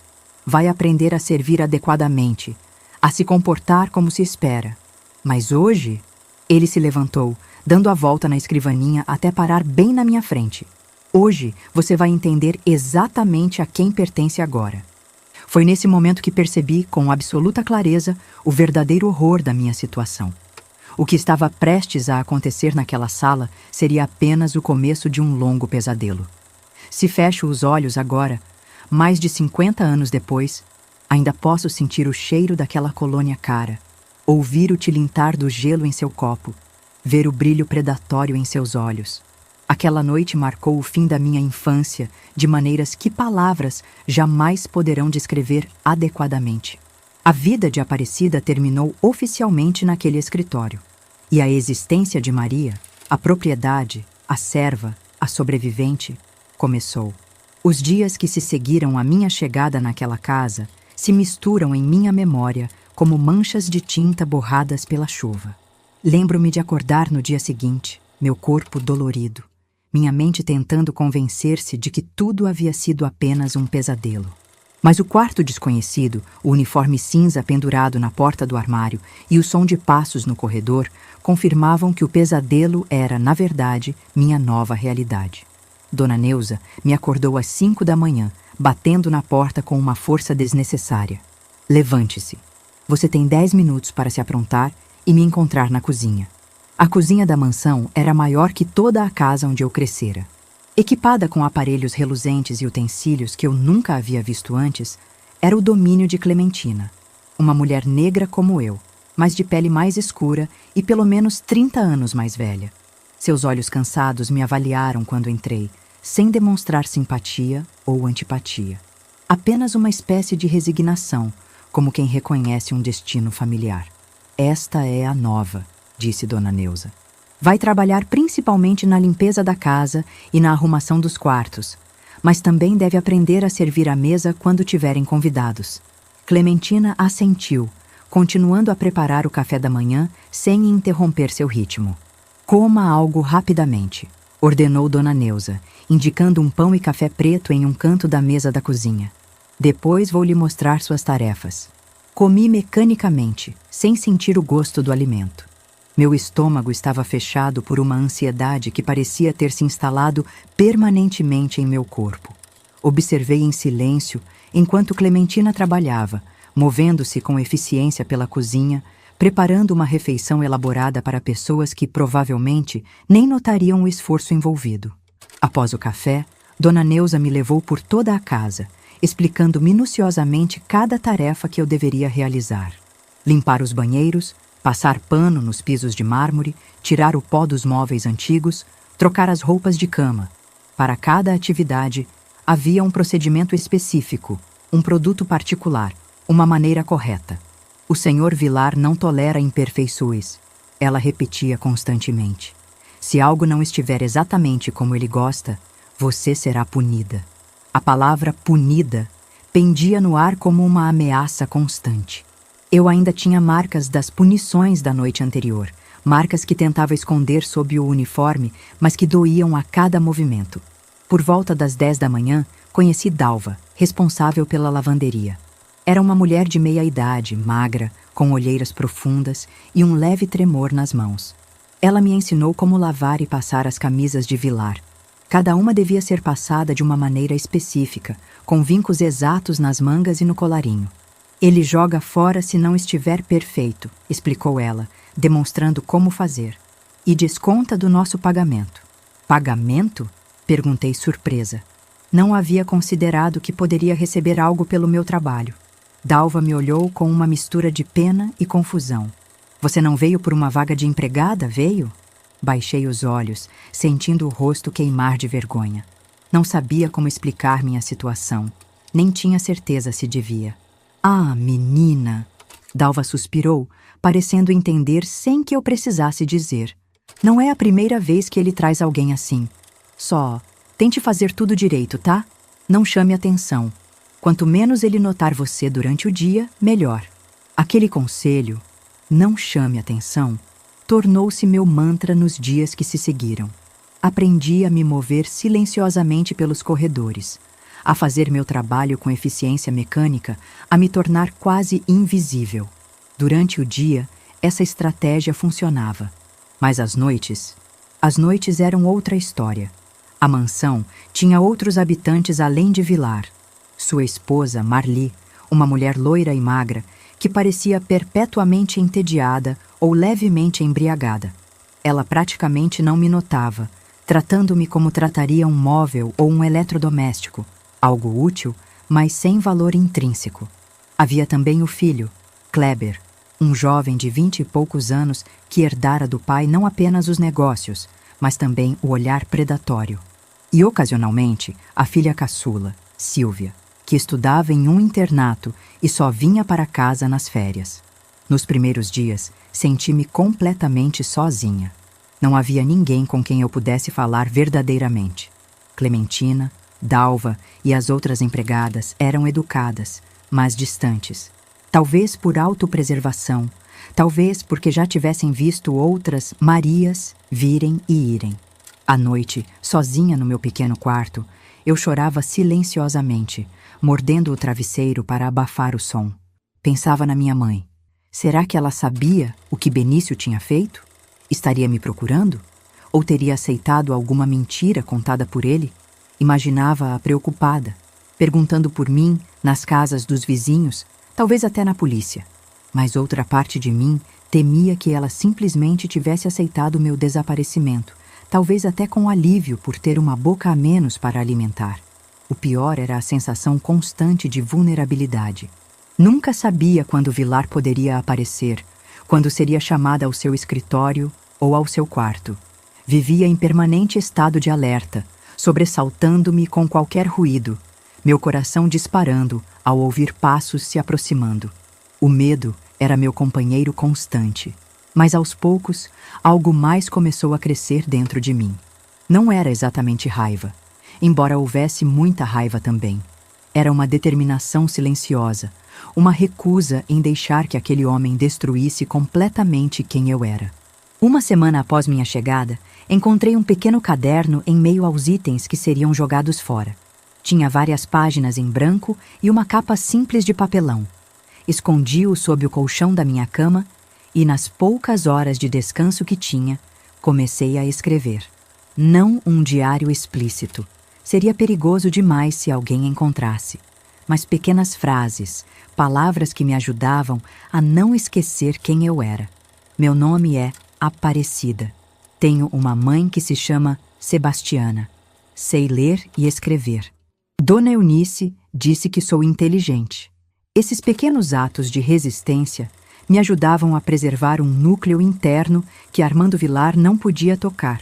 Vai aprender a servir adequadamente, a se comportar como se espera. Mas hoje, ele se levantou, dando a volta na escrivaninha até parar bem na minha frente. Hoje, você vai entender exatamente a quem pertence agora. Foi nesse momento que percebi, com absoluta clareza, o verdadeiro horror da minha situação. O que estava prestes a acontecer naquela sala seria apenas o começo de um longo pesadelo. Se fecho os olhos agora, mais de 50 anos depois, ainda posso sentir o cheiro daquela colônia cara, Ouvir o tilintar do gelo em seu copo, ver o brilho predatório em seus olhos. Aquela noite marcou o fim da minha infância de maneiras que palavras jamais poderão descrever adequadamente. A vida de Aparecida terminou oficialmente naquele escritório. E a existência de Maria, a propriedade, a serva, a sobrevivente, começou. Os dias que se seguiram à minha chegada naquela casa se misturam em minha memória como manchas de tinta borradas pela chuva. Lembro-me de acordar no dia seguinte, meu corpo dolorido, minha mente tentando convencer-se de que tudo havia sido apenas um pesadelo. Mas o quarto desconhecido, o uniforme cinza pendurado na porta do armário e o som de passos no corredor confirmavam que o pesadelo era, na verdade, minha nova realidade. Dona Neuza me acordou às 5 da manhã, batendo na porta com uma força desnecessária. Levante-se. Você tem 10 minutos para se aprontar e me encontrar na cozinha. A cozinha da mansão era maior que toda a casa onde eu crescera. Equipada com aparelhos reluzentes e utensílios que eu nunca havia visto antes, era o domínio de Clementina, uma mulher negra como eu, mas de pele mais escura e pelo menos 30 anos mais velha. Seus olhos cansados me avaliaram quando entrei, sem demonstrar simpatia ou antipatia. Apenas uma espécie de resignação, como quem reconhece um destino familiar. Esta é a nova, disse Dona Neuza. Vai trabalhar principalmente na limpeza da casa e na arrumação dos quartos, mas também deve aprender a servir a mesa quando tiverem convidados. Clementina assentiu, continuando a preparar o café da manhã sem interromper seu ritmo. Coma algo rapidamente, ordenou Dona Neuza, indicando um pão e café preto em um canto da mesa da cozinha. Depois vou lhe mostrar suas tarefas. Comi mecanicamente, sem sentir o gosto do alimento. Meu estômago estava fechado por uma ansiedade que parecia ter se instalado permanentemente em meu corpo. Observei em silêncio enquanto Clementina trabalhava, movendo-se com eficiência pela cozinha, preparando uma refeição elaborada para pessoas que provavelmente nem notariam o esforço envolvido. Após o café, Dona Neuza me levou por toda a casa, explicando minuciosamente cada tarefa que eu deveria realizar. Limpar os banheiros, passar pano nos pisos de mármore, tirar o pó dos móveis antigos, trocar as roupas de cama. Para cada atividade, havia um procedimento específico, um produto particular, uma maneira correta. O Sr. Vilar não tolera imperfeições. Ela repetia constantemente. Se algo não estiver exatamente como ele gosta, você será punida. A palavra punida pendia no ar como uma ameaça constante. Eu ainda tinha marcas das punições da noite anterior, marcas que tentava esconder sob o uniforme, mas que doíam a cada movimento. Por volta das 10 da manhã, conheci Dalva, responsável pela lavanderia. Era uma mulher de meia idade, magra, com olheiras profundas e um leve tremor nas mãos. Ela me ensinou como lavar e passar as camisas de Vilar. Cada uma devia ser passada de uma maneira específica, com vincos exatos nas mangas e no colarinho. Ele joga fora se não estiver perfeito, explicou ela, demonstrando como fazer. E desconta do nosso pagamento. Pagamento? Perguntei surpresa. Não havia considerado que poderia receber algo pelo meu trabalho. Dalva me olhou com uma mistura de pena e confusão. Você não veio por uma vaga de empregada, veio? Baixei os olhos, sentindo o rosto queimar de vergonha. Não sabia como explicar minha situação. Nem tinha certeza se devia. Ah, menina! Dalva suspirou, parecendo entender sem que eu precisasse dizer. Não é a primeira vez que ele traz alguém assim. Só, tente fazer tudo direito, tá? Não chame atenção. Quanto menos ele notar você durante o dia, melhor. Aquele conselho, não chame atenção, tornou-se meu mantra nos dias que se seguiram. Aprendi a me mover silenciosamente pelos corredores, a fazer meu trabalho com eficiência mecânica, a me tornar quase invisível. Durante o dia, essa estratégia funcionava. Mas as noites eram outra história. A mansão tinha outros habitantes além de Vilar. Sua esposa, Marli, uma mulher loira e magra, que parecia perpetuamente entediada ou levemente embriagada. Ela praticamente não me notava, tratando-me como trataria um móvel ou um eletrodoméstico, algo útil, mas sem valor intrínseco. Havia também o filho, Kleber, Um jovem de 20 e poucos anos que herdara do pai não apenas os negócios, mas também o olhar predatório. E, ocasionalmente, a filha caçula, Silvia, que estudava em um internato e só vinha para casa nas férias. Nos primeiros dias, senti-me completamente sozinha. Não havia ninguém com quem eu pudesse falar verdadeiramente. Clementina, Dalva e as outras empregadas eram educadas, mas distantes. Talvez por autopreservação, talvez porque já tivessem visto outras Marias virem e irem. À noite, sozinha no meu pequeno quarto, eu chorava silenciosamente, mordendo o travesseiro para abafar o som. Pensava na minha mãe. Será que ela sabia o que Benício tinha feito? Estaria me procurando? Ou teria aceitado alguma mentira contada por ele? Imaginava-a preocupada, perguntando por mim nas casas dos vizinhos, talvez até na polícia. Mas outra parte de mim temia que ela simplesmente tivesse aceitado meu desaparecimento, talvez até com alívio por ter uma boca a menos para alimentar. O pior era a sensação constante de vulnerabilidade. Nunca sabia quando Vilar poderia aparecer, quando seria chamada ao seu escritório ou ao seu quarto. Vivia em permanente estado de alerta, sobressaltando-me com qualquer ruído, meu coração disparando ao ouvir passos se aproximando. O medo era meu companheiro constante, mas aos poucos algo mais começou a crescer dentro de mim. Não era exatamente raiva, embora houvesse muita raiva também. Era uma determinação silenciosa, uma recusa em deixar que aquele homem destruísse completamente quem eu era. Uma semana após minha chegada, encontrei um pequeno caderno em meio aos itens que seriam jogados fora. Tinha várias páginas em branco e uma capa simples de papelão. Escondi-o sob o colchão da minha cama e, nas poucas horas de descanso que tinha, comecei a escrever. Não um diário explícito. Seria perigoso demais se alguém encontrasse. Mas pequenas frases, palavras que me ajudavam a não esquecer quem eu era. Meu nome é Aparecida. Tenho uma mãe que se chama Sebastiana. Sei ler e escrever. Dona Eunice disse que sou inteligente. Esses pequenos atos de resistência me ajudavam a preservar um núcleo interno que Armando Vilar não podia tocar.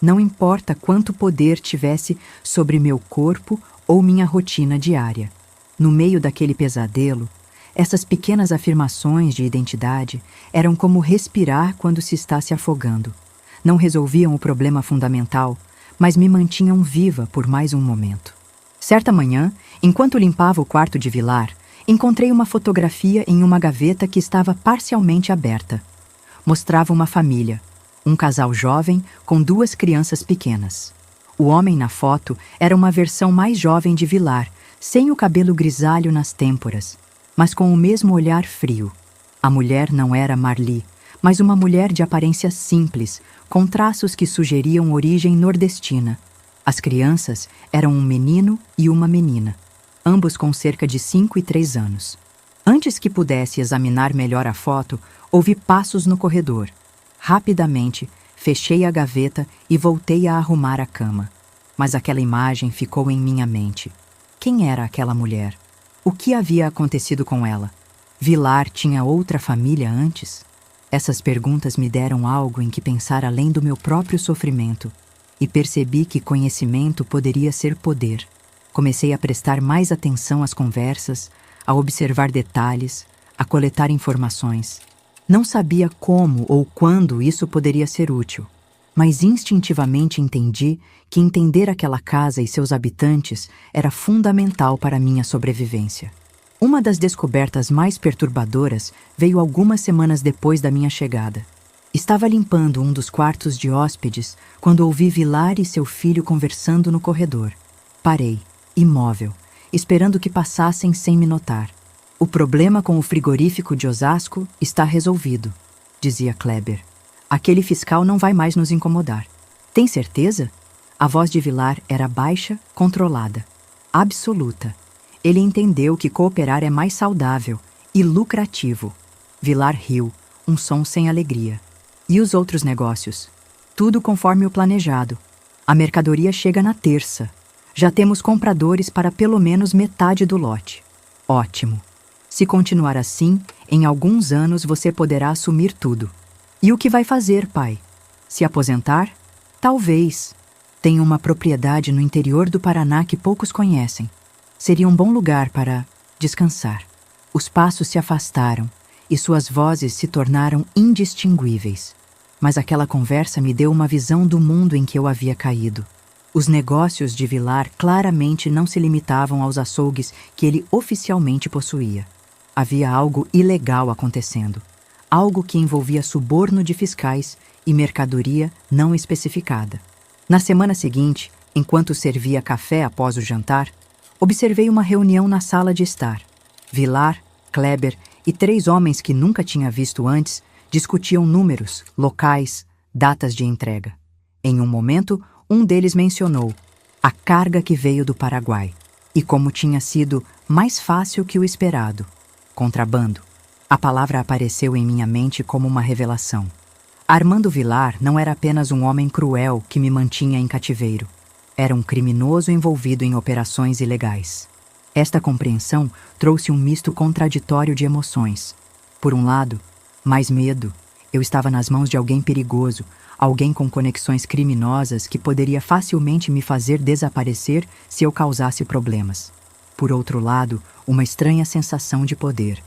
Não importa quanto poder tivesse sobre meu corpo ou minha rotina diária. No meio daquele pesadelo, essas pequenas afirmações de identidade eram como respirar quando se está se afogando. Não resolviam o problema fundamental, mas me mantinham viva por mais um momento. Certa manhã, enquanto limpava o quarto de Vilar, encontrei uma fotografia em uma gaveta que estava parcialmente aberta. Mostrava uma família, um casal jovem com 2 crianças pequenas. O homem na foto era uma versão mais jovem de Vilar, sem o cabelo grisalho nas têmporas, mas com o mesmo olhar frio. A mulher não era Marli, mas uma mulher de aparência simples, com traços que sugeriam origem nordestina. As crianças eram um menino e uma menina, ambos com cerca de 5 e 3 anos. Antes que pudesse examinar melhor a foto, ouvi passos no corredor. Rapidamente, fechei a gaveta e voltei a arrumar a cama. Mas aquela imagem ficou em minha mente. Quem era aquela mulher? O que havia acontecido com ela? Vilar tinha outra família antes? Essas perguntas me deram algo em que pensar além do meu próprio sofrimento, e percebi que conhecimento poderia ser poder. Comecei a prestar mais atenção às conversas, a observar detalhes, a coletar informações. Não sabia como ou quando isso poderia ser útil, mas instintivamente entendi que entender aquela casa e seus habitantes era fundamental para a minha sobrevivência. Uma das descobertas mais perturbadoras veio algumas semanas depois da minha chegada. Estava limpando um dos quartos de hóspedes quando ouvi Vilar e seu filho conversando no corredor. Parei, imóvel, esperando que passassem sem me notar. O problema com o frigorífico de Osasco está resolvido, dizia Kleber. Aquele fiscal não vai mais nos incomodar. Tem certeza? A voz de Vilar era baixa, controlada. Absoluta. Ele entendeu que cooperar é mais saudável e lucrativo. Vilar riu, um som sem alegria. E os outros negócios? Tudo conforme o planejado. A mercadoria chega na terça. Já temos compradores para pelo menos metade do lote. Ótimo. Se continuar assim, Em alguns anos você poderá assumir tudo. E o que vai fazer, pai? Se aposentar? Talvez. Tenho uma propriedade no interior do Paraná que poucos conhecem. Seria um bom lugar para descansar. Os passos se afastaram e suas vozes se tornaram indistinguíveis. Mas aquela conversa me deu uma visão do mundo em que eu havia caído. Os negócios de Vilar claramente não se limitavam aos açougues que ele oficialmente possuía. Havia algo ilegal acontecendo. Algo que envolvia suborno de fiscais e mercadoria não especificada. Na semana seguinte, enquanto servia café após o jantar, observei uma reunião na sala de estar. Vilar, Kleber e 3 homens que nunca tinha visto antes discutiam números, locais, datas de entrega. Em um momento, um deles mencionou a carga que veio do Paraguai e como tinha sido mais fácil que o esperado. Contrabando. A palavra apareceu em minha mente como uma revelação. Armando Vilar não era apenas um homem cruel que me mantinha em cativeiro. Era um criminoso envolvido em operações ilegais. Esta compreensão trouxe um misto contraditório de emoções. Por um lado, mais medo. Eu estava nas mãos de alguém perigoso, alguém com conexões criminosas que poderia facilmente me fazer desaparecer se eu causasse problemas. Por outro lado, uma estranha sensação de poder.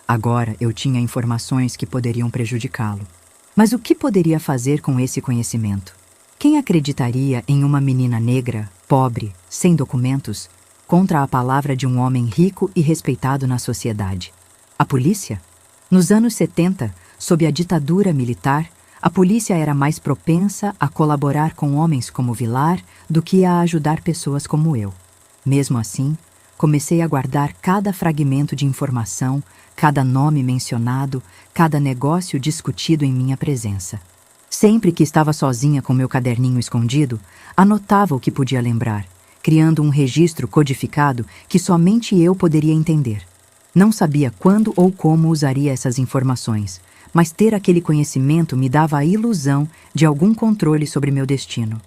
Agora eu tinha informações que poderiam prejudicá-lo. Mas o que poderia fazer com esse conhecimento? Quem acreditaria em uma menina negra, pobre, sem documentos, contra a palavra de um homem rico e respeitado na sociedade? A polícia? Nos anos 70, sob a ditadura militar, a polícia era mais propensa a colaborar com homens como Vilar do que a ajudar pessoas como eu. Mesmo assim, comecei a guardar cada fragmento de informação, cada nome mencionado, cada negócio discutido em minha presença. Sempre que estava sozinha com meu caderninho escondido, anotava o que podia lembrar, criando um registro codificado que somente eu poderia entender. Não sabia quando ou como usaria essas informações, mas ter aquele conhecimento me dava a ilusão de algum controle sobre meu destino.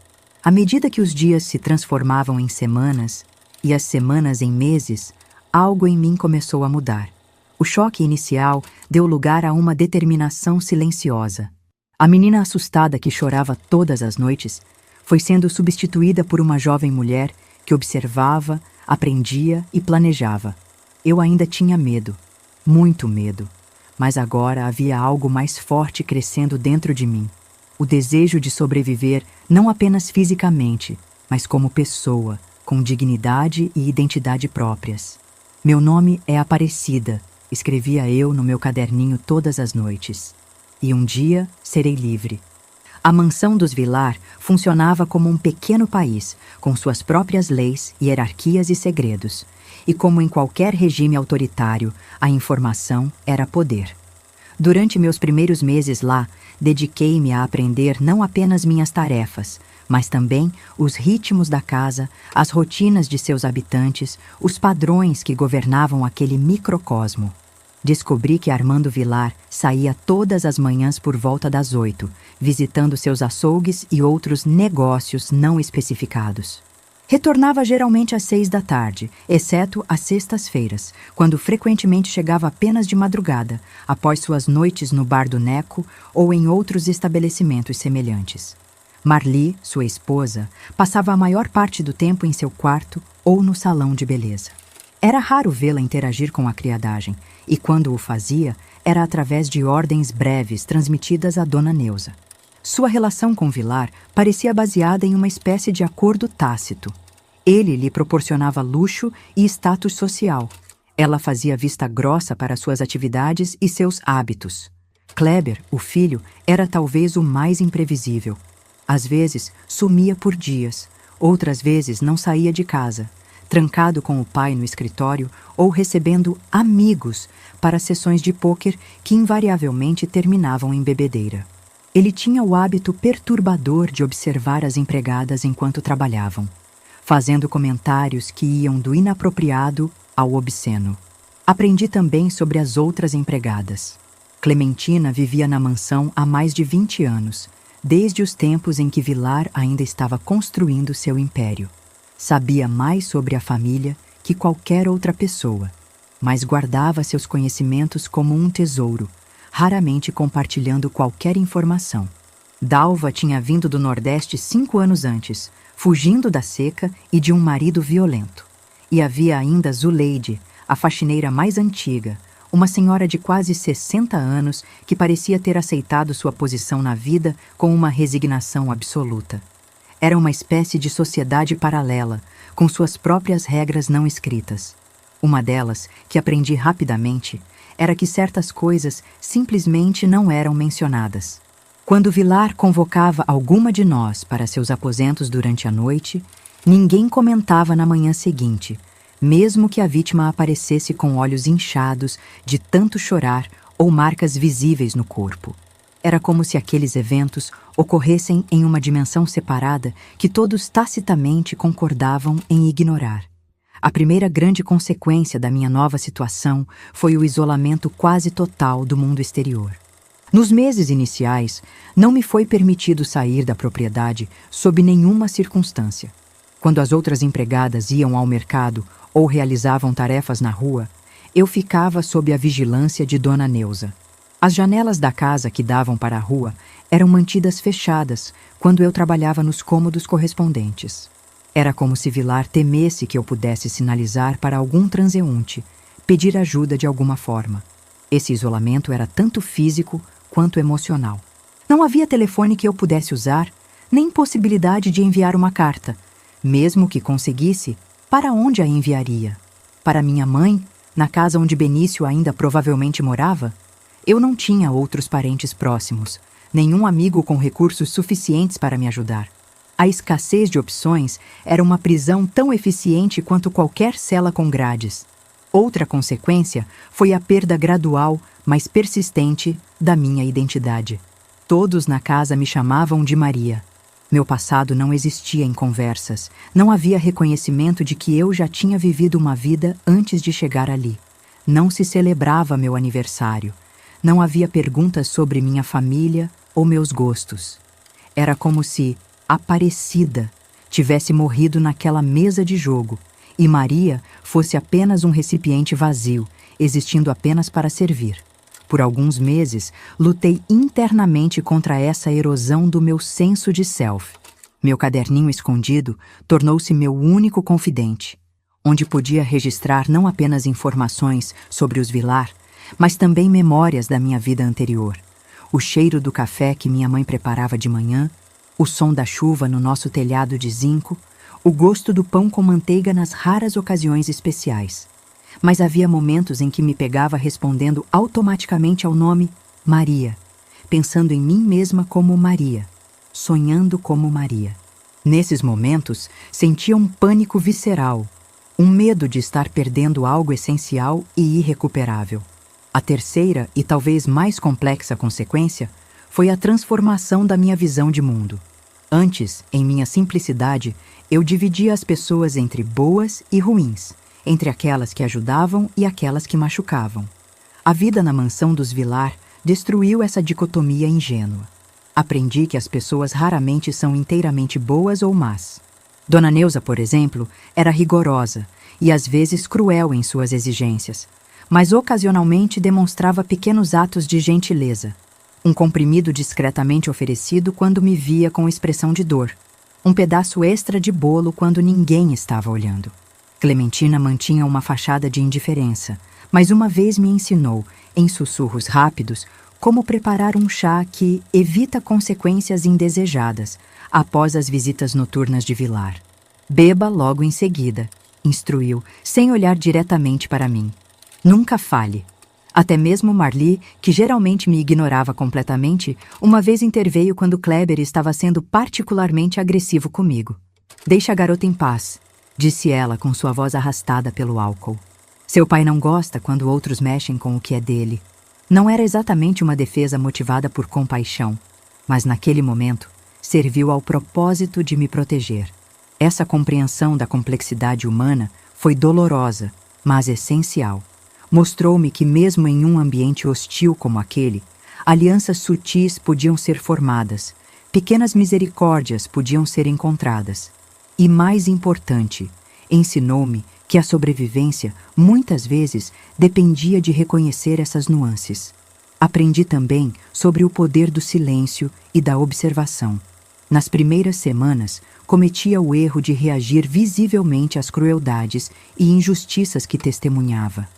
À medida que os dias se transformavam em semanas e as semanas em meses, algo em mim começou a mudar. O choque inicial deu lugar a uma determinação silenciosa. A menina assustada que chorava todas as noites foi sendo substituída por uma jovem mulher que observava, aprendia e planejava. Eu ainda tinha medo, muito medo, mas agora havia algo mais forte crescendo dentro de mim. O desejo de sobreviver não apenas fisicamente, mas como pessoa, com dignidade e identidade próprias. Meu nome é Aparecida, escrevia eu no meu caderninho todas as noites. E um dia serei livre. A mansão dos Vilar funcionava como um pequeno país, com suas próprias leis, hierarquias e segredos. E como em qualquer regime autoritário, a informação era poder. Durante meus primeiros meses lá, dediquei-me a aprender não apenas minhas tarefas, mas também os ritmos da casa, as rotinas de seus habitantes, os padrões que governavam aquele microcosmo. Descobri que Armando Vilar saía todas as manhãs por volta das 8, visitando seus açougues e outros negócios não especificados. Retornava geralmente às 6 da tarde, exceto às sextas-feiras, quando frequentemente chegava apenas de madrugada, após suas noites no bar do Neco ou em outros estabelecimentos semelhantes. Marli, sua esposa, passava a maior parte do tempo em seu quarto ou no salão de beleza. Era raro vê-la interagir com a criadagem, e quando o fazia, era através de ordens breves transmitidas à dona Neuza. Sua relação com Vilar parecia baseada em uma espécie de acordo tácito. Ele lhe proporcionava luxo e status social. Ela fazia vista grossa para suas atividades e seus hábitos. Kleber, o filho, era talvez o mais imprevisível. Às vezes, sumia por dias, outras vezes não saía de casa, trancado com o pai no escritório ou recebendo amigos para sessões de pôquer que invariavelmente terminavam em bebedeira. Ele tinha o hábito perturbador de observar as empregadas enquanto trabalhavam, fazendo comentários que iam do inapropriado ao obsceno. Aprendi também sobre as outras empregadas. Clementina vivia na mansão há mais de 20 anos, desde os tempos em que Vilar ainda estava construindo seu império. Sabia mais sobre a família que qualquer outra pessoa. mas guardava seus conhecimentos como um tesouro, raramente compartilhando qualquer informação. Dalva tinha vindo do Nordeste 5 anos antes, fugindo da seca e de um marido violento. E havia ainda Zuleide, a faxineira mais antiga, uma senhora de quase 60 anos que parecia ter aceitado sua posição na vida com uma resignação absoluta. Era uma espécie de sociedade paralela, com suas próprias regras não escritas. Uma delas, que aprendi rapidamente, era que certas coisas simplesmente não eram mencionadas. Quando Vilar convocava alguma de nós para seus aposentos durante a noite, ninguém comentava na manhã seguinte, mesmo que a vítima aparecesse com olhos inchados de tanto chorar ou marcas visíveis no corpo. Era como se aqueles eventos ocorressem em uma dimensão separada que todos tacitamente concordavam em ignorar. A primeira grande consequência da minha nova situação foi o isolamento quase total do mundo exterior. Nos meses iniciais, não me foi permitido sair da propriedade sob nenhuma circunstância. Quando as outras empregadas iam ao mercado ou realizavam tarefas na rua, eu ficava sob a vigilância de Dona Neuza. As janelas da casa que davam para a rua eram mantidas fechadas quando eu trabalhava nos cômodos correspondentes. Era como se Vilar temesse que eu pudesse sinalizar para algum transeunte, pedir ajuda de alguma forma. Esse isolamento era tanto físico quanto emocional. Não havia telefone que eu pudesse usar, nem possibilidade de enviar uma carta. Mesmo que conseguisse, para onde a enviaria? Para minha mãe, na casa onde Benício ainda provavelmente morava? Eu não tinha outros parentes próximos, nenhum amigo com recursos suficientes para me ajudar. A escassez de opções era uma prisão tão eficiente quanto qualquer cela com grades. Outra consequência foi a perda gradual, mas persistente, da minha identidade. Todos na casa me chamavam de Maria. Meu passado não existia em conversas. Não havia reconhecimento de que eu já tinha vivido uma vida antes de chegar ali. Não se celebrava meu aniversário. Não havia perguntas sobre minha família ou meus gostos. Era como se Aparecida tivesse morrido naquela mesa de jogo e Maria fosse apenas um recipiente vazio, existindo apenas para servir. Por alguns meses, lutei internamente contra essa erosão do meu senso de self. Meu caderninho escondido tornou-se meu único confidente, onde podia registrar não apenas informações sobre os Vilar, mas também memórias da minha vida anterior. O cheiro do café que minha mãe preparava de manhã, o som da chuva no nosso telhado de zinco, o gosto do pão com manteiga nas raras ocasiões especiais. Mas havia momentos em que me pegava respondendo automaticamente ao nome Maria, pensando em mim mesma como Maria, sonhando como Maria. Nesses momentos, sentia um pânico visceral, um medo de estar perdendo algo essencial e irrecuperável. A terceira e talvez mais complexa consequência foi a transformação da minha visão de mundo. Antes, em minha simplicidade, eu dividia as pessoas entre boas e ruins, entre aquelas que ajudavam e aquelas que machucavam. A vida na mansão dos Vilar destruiu essa dicotomia ingênua. Aprendi que as pessoas raramente são inteiramente boas ou más. Dona Neuza, por exemplo, era rigorosa e às vezes cruel em suas exigências, mas ocasionalmente demonstrava pequenos atos de gentileza. Um comprimido discretamente oferecido quando me via com expressão de dor. Um pedaço extra de bolo quando ninguém estava olhando. Clementina mantinha uma fachada de indiferença, mas uma vez me ensinou, em sussurros rápidos, como preparar um chá que evita consequências indesejadas após as visitas noturnas de Vilar. Beba logo em seguida, instruiu, sem olhar diretamente para mim. Nunca fale. Até mesmo Marli, que geralmente me ignorava completamente, uma vez interveio quando Kleber estava sendo particularmente agressivo comigo. Deixa a garota em paz, disse ela com sua voz arrastada pelo álcool. Seu pai não gosta quando outros mexem com o que é dele. Não era exatamente uma defesa motivada por compaixão, mas naquele momento serviu ao propósito de me proteger. Essa compreensão da complexidade humana foi dolorosa, mas essencial. Mostrou-me que mesmo em um ambiente hostil como aquele, alianças sutis podiam ser formadas, pequenas misericórdias podiam ser encontradas. E mais importante, ensinou-me que a sobrevivência, muitas vezes, dependia de reconhecer essas nuances. Aprendi também sobre o poder do silêncio e da observação. Nas primeiras semanas, cometia o erro de reagir visivelmente às crueldades e injustiças que testemunhava.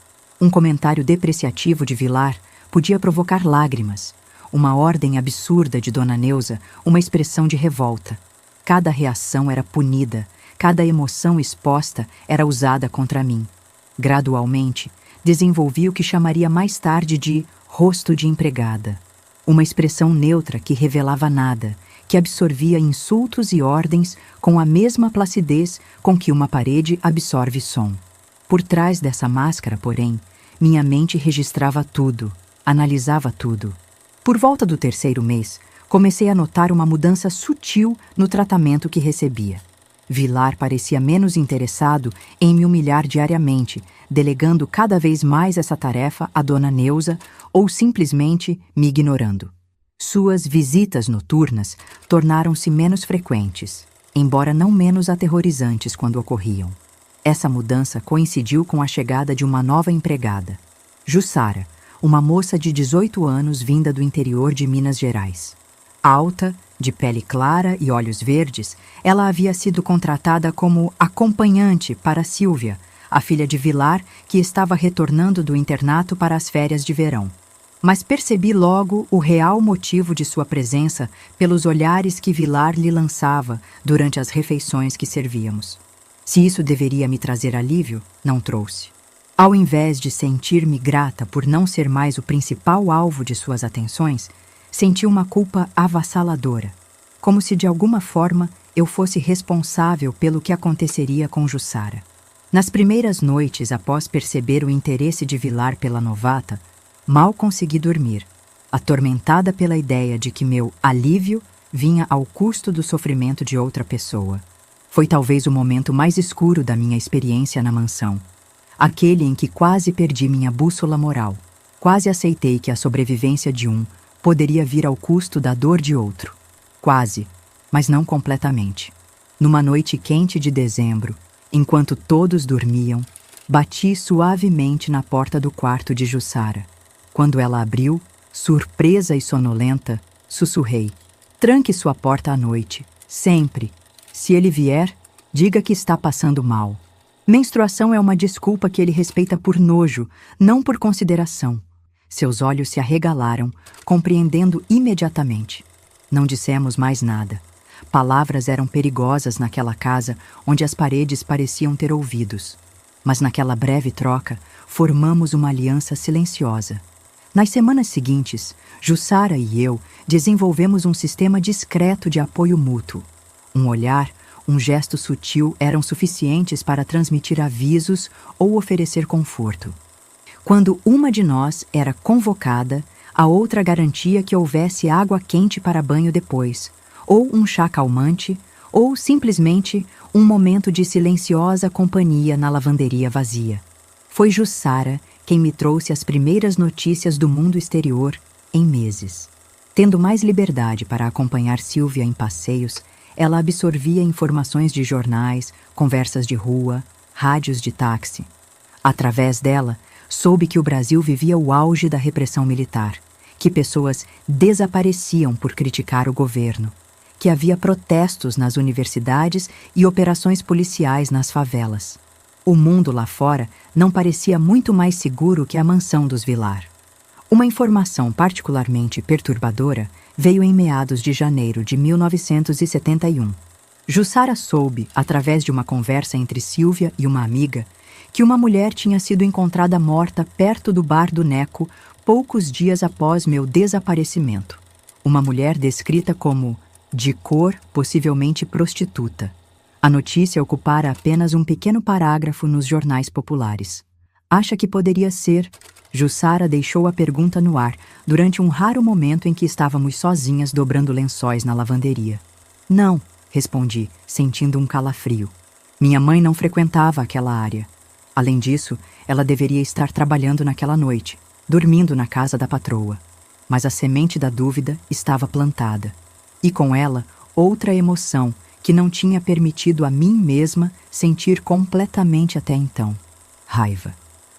Um comentário depreciativo de Vilar podia provocar lágrimas. Uma ordem absurda de Dona Neuza, uma expressão de revolta. Cada reação era punida, cada emoção exposta era usada contra mim. Gradualmente, desenvolvi o que chamaria mais tarde de rosto de empregada. Uma expressão neutra que revelava nada, que absorvia insultos e ordens com a mesma placidez com que uma parede absorve som. Por trás dessa máscara, porém, minha mente registrava tudo, analisava tudo. Por volta do 3º mês, comecei a notar uma mudança sutil no tratamento que recebia. Vilar parecia menos interessado em me humilhar diariamente, delegando cada vez mais essa tarefa a Dona Neuza ou simplesmente me ignorando. Suas visitas noturnas tornaram-se menos frequentes, embora não menos aterrorizantes quando ocorriam. Essa mudança coincidiu com a chegada de uma nova empregada, Jussara, uma moça de 18 anos vinda do interior de Minas Gerais. Alta, de pele clara e olhos verdes, ela havia sido contratada como acompanhante para Sílvia, a filha de Vilar, que estava retornando do internato para as férias de verão. Mas percebi logo o real motivo de sua presença pelos olhares que Vilar lhe lançava durante as refeições que servíamos. Se isso deveria me trazer alívio, não trouxe. Ao invés de sentir-me grata por não ser mais o principal alvo de suas atenções, senti uma culpa avassaladora, como se de alguma forma eu fosse responsável pelo que aconteceria com Jussara. Nas primeiras noites após perceber o interesse de Vilar pela novata, mal consegui dormir, atormentada pela ideia de que meu alívio vinha ao custo do sofrimento de outra pessoa. Foi talvez o momento mais escuro da minha experiência na mansão. Aquele em que quase perdi minha bússola moral. Quase aceitei que a sobrevivência de um poderia vir ao custo da dor de outro. Quase, mas não completamente. Numa noite quente de dezembro, enquanto todos dormiam, bati suavemente na porta do quarto de Jussara. Quando ela abriu, surpresa e sonolenta, sussurrei: "Tranque sua porta à noite, sempre. Se ele vier, diga que está passando mal." Menstruação é uma desculpa que ele respeita por nojo, não por consideração. Seus olhos se arregalaram, compreendendo imediatamente. Não dissemos mais nada. Palavras eram perigosas naquela casa onde as paredes pareciam ter ouvidos. Mas naquela breve troca, formamos uma aliança silenciosa. Nas semanas seguintes, Jussara e eu desenvolvemos um sistema discreto de apoio mútuo. Um olhar, um gesto sutil eram suficientes para transmitir avisos ou oferecer conforto. Quando uma de nós era convocada, a outra garantia que houvesse água quente para banho depois, ou um chá calmante, ou simplesmente um momento de silenciosa companhia na lavanderia vazia. Foi Jussara quem me trouxe as primeiras notícias do mundo exterior em meses. Tendo mais liberdade para acompanhar Sílvia em passeios, ela absorvia informações de jornais, conversas de rua, rádios de táxi. Através dela, soube que o Brasil vivia o auge da repressão militar, que pessoas desapareciam por criticar o governo, que havia protestos nas universidades e operações policiais nas favelas. O mundo lá fora não parecia muito mais seguro que a mansão dos Vilar. Uma informação particularmente perturbadora veio em meados de janeiro de 1971. Jussara soube, através de uma conversa entre Sílvia e uma amiga, que uma mulher tinha sido encontrada morta perto do bar do Neco poucos dias após meu desaparecimento. Uma mulher descrita como de cor, possivelmente prostituta. A notícia ocupara apenas um pequeno parágrafo nos jornais populares. Acha que poderia ser? Jussara deixou a pergunta no ar durante um raro momento em que estávamos sozinhas dobrando lençóis na lavanderia. Não, respondi, sentindo um calafrio. Minha mãe não frequentava aquela área. Além disso, ela deveria estar trabalhando naquela noite, dormindo na casa da patroa. Mas a semente da dúvida estava plantada. E com ela, outra emoção que não tinha permitido a mim mesma sentir completamente até então. Raiva.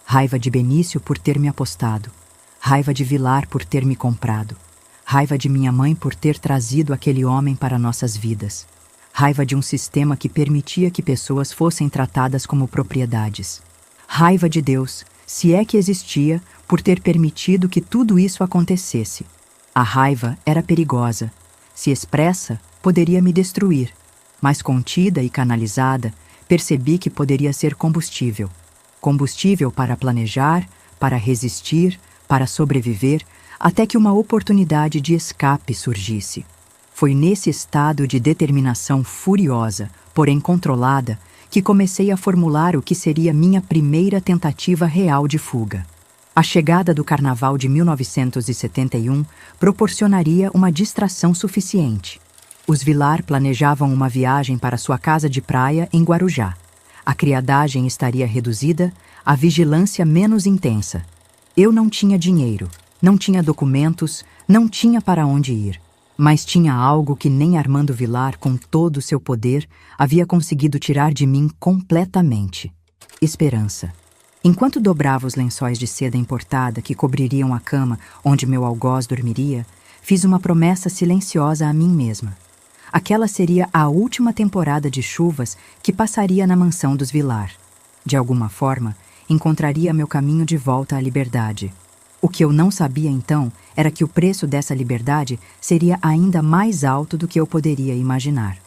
Raiva de Benício por ter me apostado. Raiva de Vilar por ter me comprado. Raiva de minha mãe por ter trazido aquele homem para nossas vidas. Raiva de um sistema que permitia que pessoas fossem tratadas como propriedades. Raiva de Deus, se é que existia, por ter permitido que tudo isso acontecesse. A raiva era perigosa. Se expressa, poderia me destruir. Mas contida e canalizada, percebi que poderia ser combustível. Combustível para planejar, para resistir, para sobreviver, até que uma oportunidade de escape surgisse. Foi nesse estado de determinação furiosa, porém controlada, que comecei a formular o que seria minha primeira tentativa real de fuga. A chegada do Carnaval de 1971 proporcionaria uma distração suficiente. Os Vilar planejavam uma viagem para sua casa de praia em Guarujá. A criadagem estaria reduzida, a vigilância menos intensa. Eu não tinha dinheiro, não tinha documentos, não tinha para onde ir. Mas tinha algo que nem Armando Vilar, com todo o seu poder, havia conseguido tirar de mim completamente: esperança. Enquanto dobrava os lençóis de seda importada que cobririam a cama onde meu algoz dormiria, fiz uma promessa silenciosa a mim mesma. Aquela seria a última temporada de chuvas que passaria na mansão dos Vilar. De alguma forma, encontraria meu caminho de volta à liberdade. O que eu não sabia então era que o preço dessa liberdade seria ainda mais alto do que eu poderia imaginar.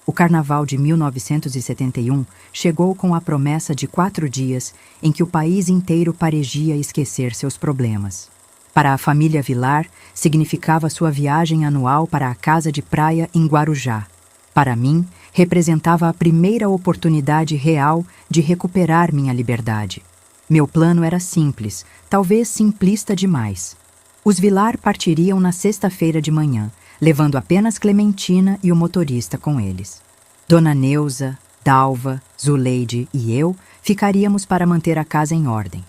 O Carnaval de 1971 chegou com a promessa de 4 dias em que o país inteiro parecia esquecer seus problemas. Para a família Vilar, significava sua viagem anual para a casa de praia em Guarujá. Para mim, representava a primeira oportunidade real de recuperar minha liberdade. Meu plano era simples, talvez simplista demais. Os Vilar partiriam na sexta-feira de manhã, levando apenas Clementina e o motorista com eles. Dona Neuza, Dalva, Zuleide e eu ficaríamos para manter a casa em ordem.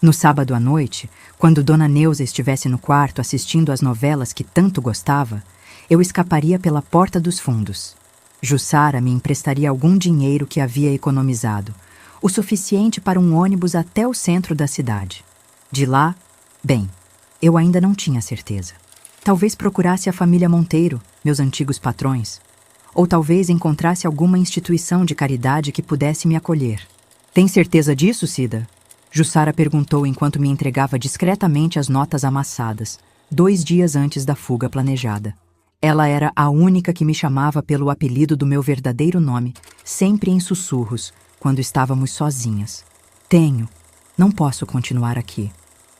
No sábado à noite, quando Dona Neuza estivesse no quarto assistindo às novelas que tanto gostava, eu escaparia pela porta dos fundos. Jussara me emprestaria algum dinheiro que havia economizado, o suficiente para um ônibus até o centro da cidade. De lá, bem, eu ainda não tinha certeza. Talvez procurasse a família Monteiro, meus antigos patrões. Ou talvez encontrasse alguma instituição de caridade que pudesse me acolher. Tem certeza disso, Cida? Jussara perguntou enquanto me entregava discretamente as notas amassadas, 2 dias antes da fuga planejada. Ela era a única que me chamava pelo apelido do meu verdadeiro nome, sempre em sussurros, quando estávamos sozinhas. Tenho. Não posso continuar aqui.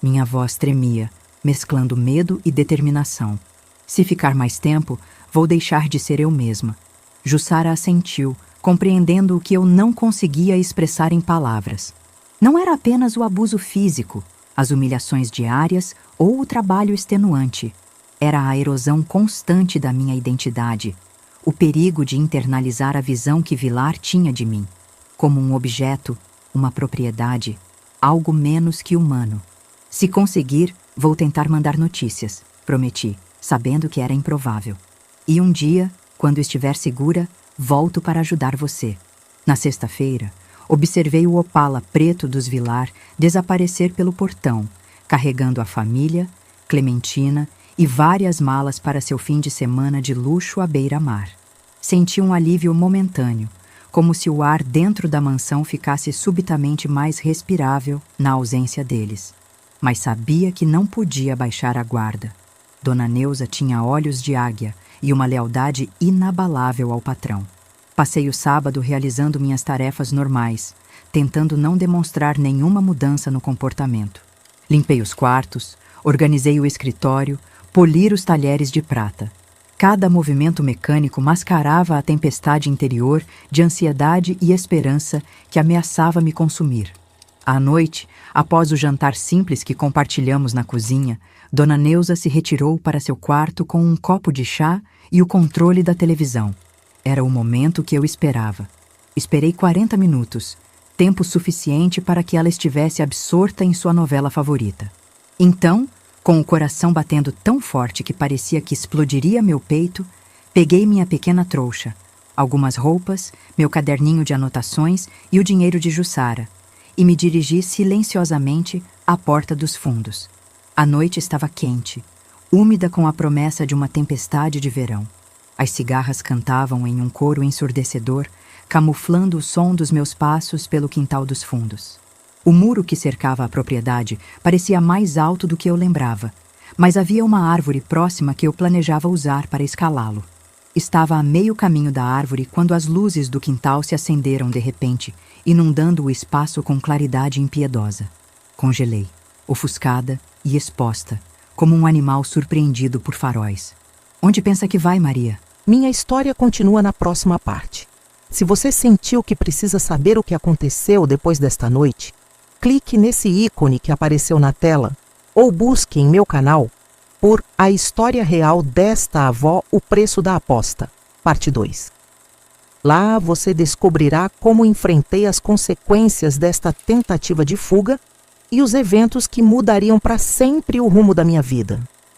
Minha voz tremia, mesclando medo e determinação. Se ficar mais tempo, vou deixar de ser eu mesma. Jussara assentiu, compreendendo o que eu não conseguia expressar em palavras. Não era apenas o abuso físico, as humilhações diárias ou o trabalho extenuante. Era a erosão constante da minha identidade, o perigo de internalizar a visão que Vilar tinha de mim, como um objeto, uma propriedade, algo menos que humano. Se conseguir, vou tentar mandar notícias, prometi, sabendo que era improvável. E um dia, quando estiver segura, volto para ajudar você. Na sexta-feira, observei o Opala preto dos Vilar desaparecer pelo portão, carregando a família, Clementina e várias malas para seu fim de semana de luxo à beira-mar. Senti um alívio momentâneo, como se o ar dentro da mansão ficasse subitamente mais respirável na ausência deles. Mas sabia que não podia baixar a guarda. Dona Neuza tinha olhos de águia e uma lealdade inabalável ao patrão. Passei o sábado realizando minhas tarefas normais, tentando não demonstrar nenhuma mudança no comportamento. Limpei os quartos, organizei o escritório, poli os talheres de prata. Cada movimento mecânico mascarava a tempestade interior de ansiedade e esperança que ameaçava me consumir. À noite, após o jantar simples que compartilhamos na cozinha, Dona Neuza se retirou para seu quarto com um copo de chá e o controle da televisão. Era o momento que eu esperava. Esperei 40 minutos, tempo suficiente para que ela estivesse absorta em sua novela favorita. Então, com o coração batendo tão forte que parecia que explodiria meu peito, peguei minha pequena trouxa, algumas roupas, meu caderninho de anotações e o dinheiro de Jussara, e me dirigi silenciosamente à porta dos fundos. A noite estava quente, úmida com a promessa de uma tempestade de verão. As cigarras cantavam em um coro ensurdecedor, camuflando o som dos meus passos pelo quintal dos fundos. O muro que cercava a propriedade parecia mais alto do que eu lembrava, mas havia uma árvore próxima que eu planejava usar para escalá-lo. Estava a meio caminho da árvore quando as luzes do quintal se acenderam de repente, inundando o espaço com claridade impiedosa. Congelei, ofuscada e exposta, como um animal surpreendido por faróis. Onde pensa que vai, Maria? Minha história continua na próxima parte. Se você sentiu que precisa saber o que aconteceu depois desta noite, clique nesse ícone que apareceu na tela ou busque em meu canal por A História Real desta Avó, o Preço da Aposta, parte 2. Lá você descobrirá como enfrentei as consequências desta tentativa de fuga e os eventos que mudariam para sempre o rumo da minha vida.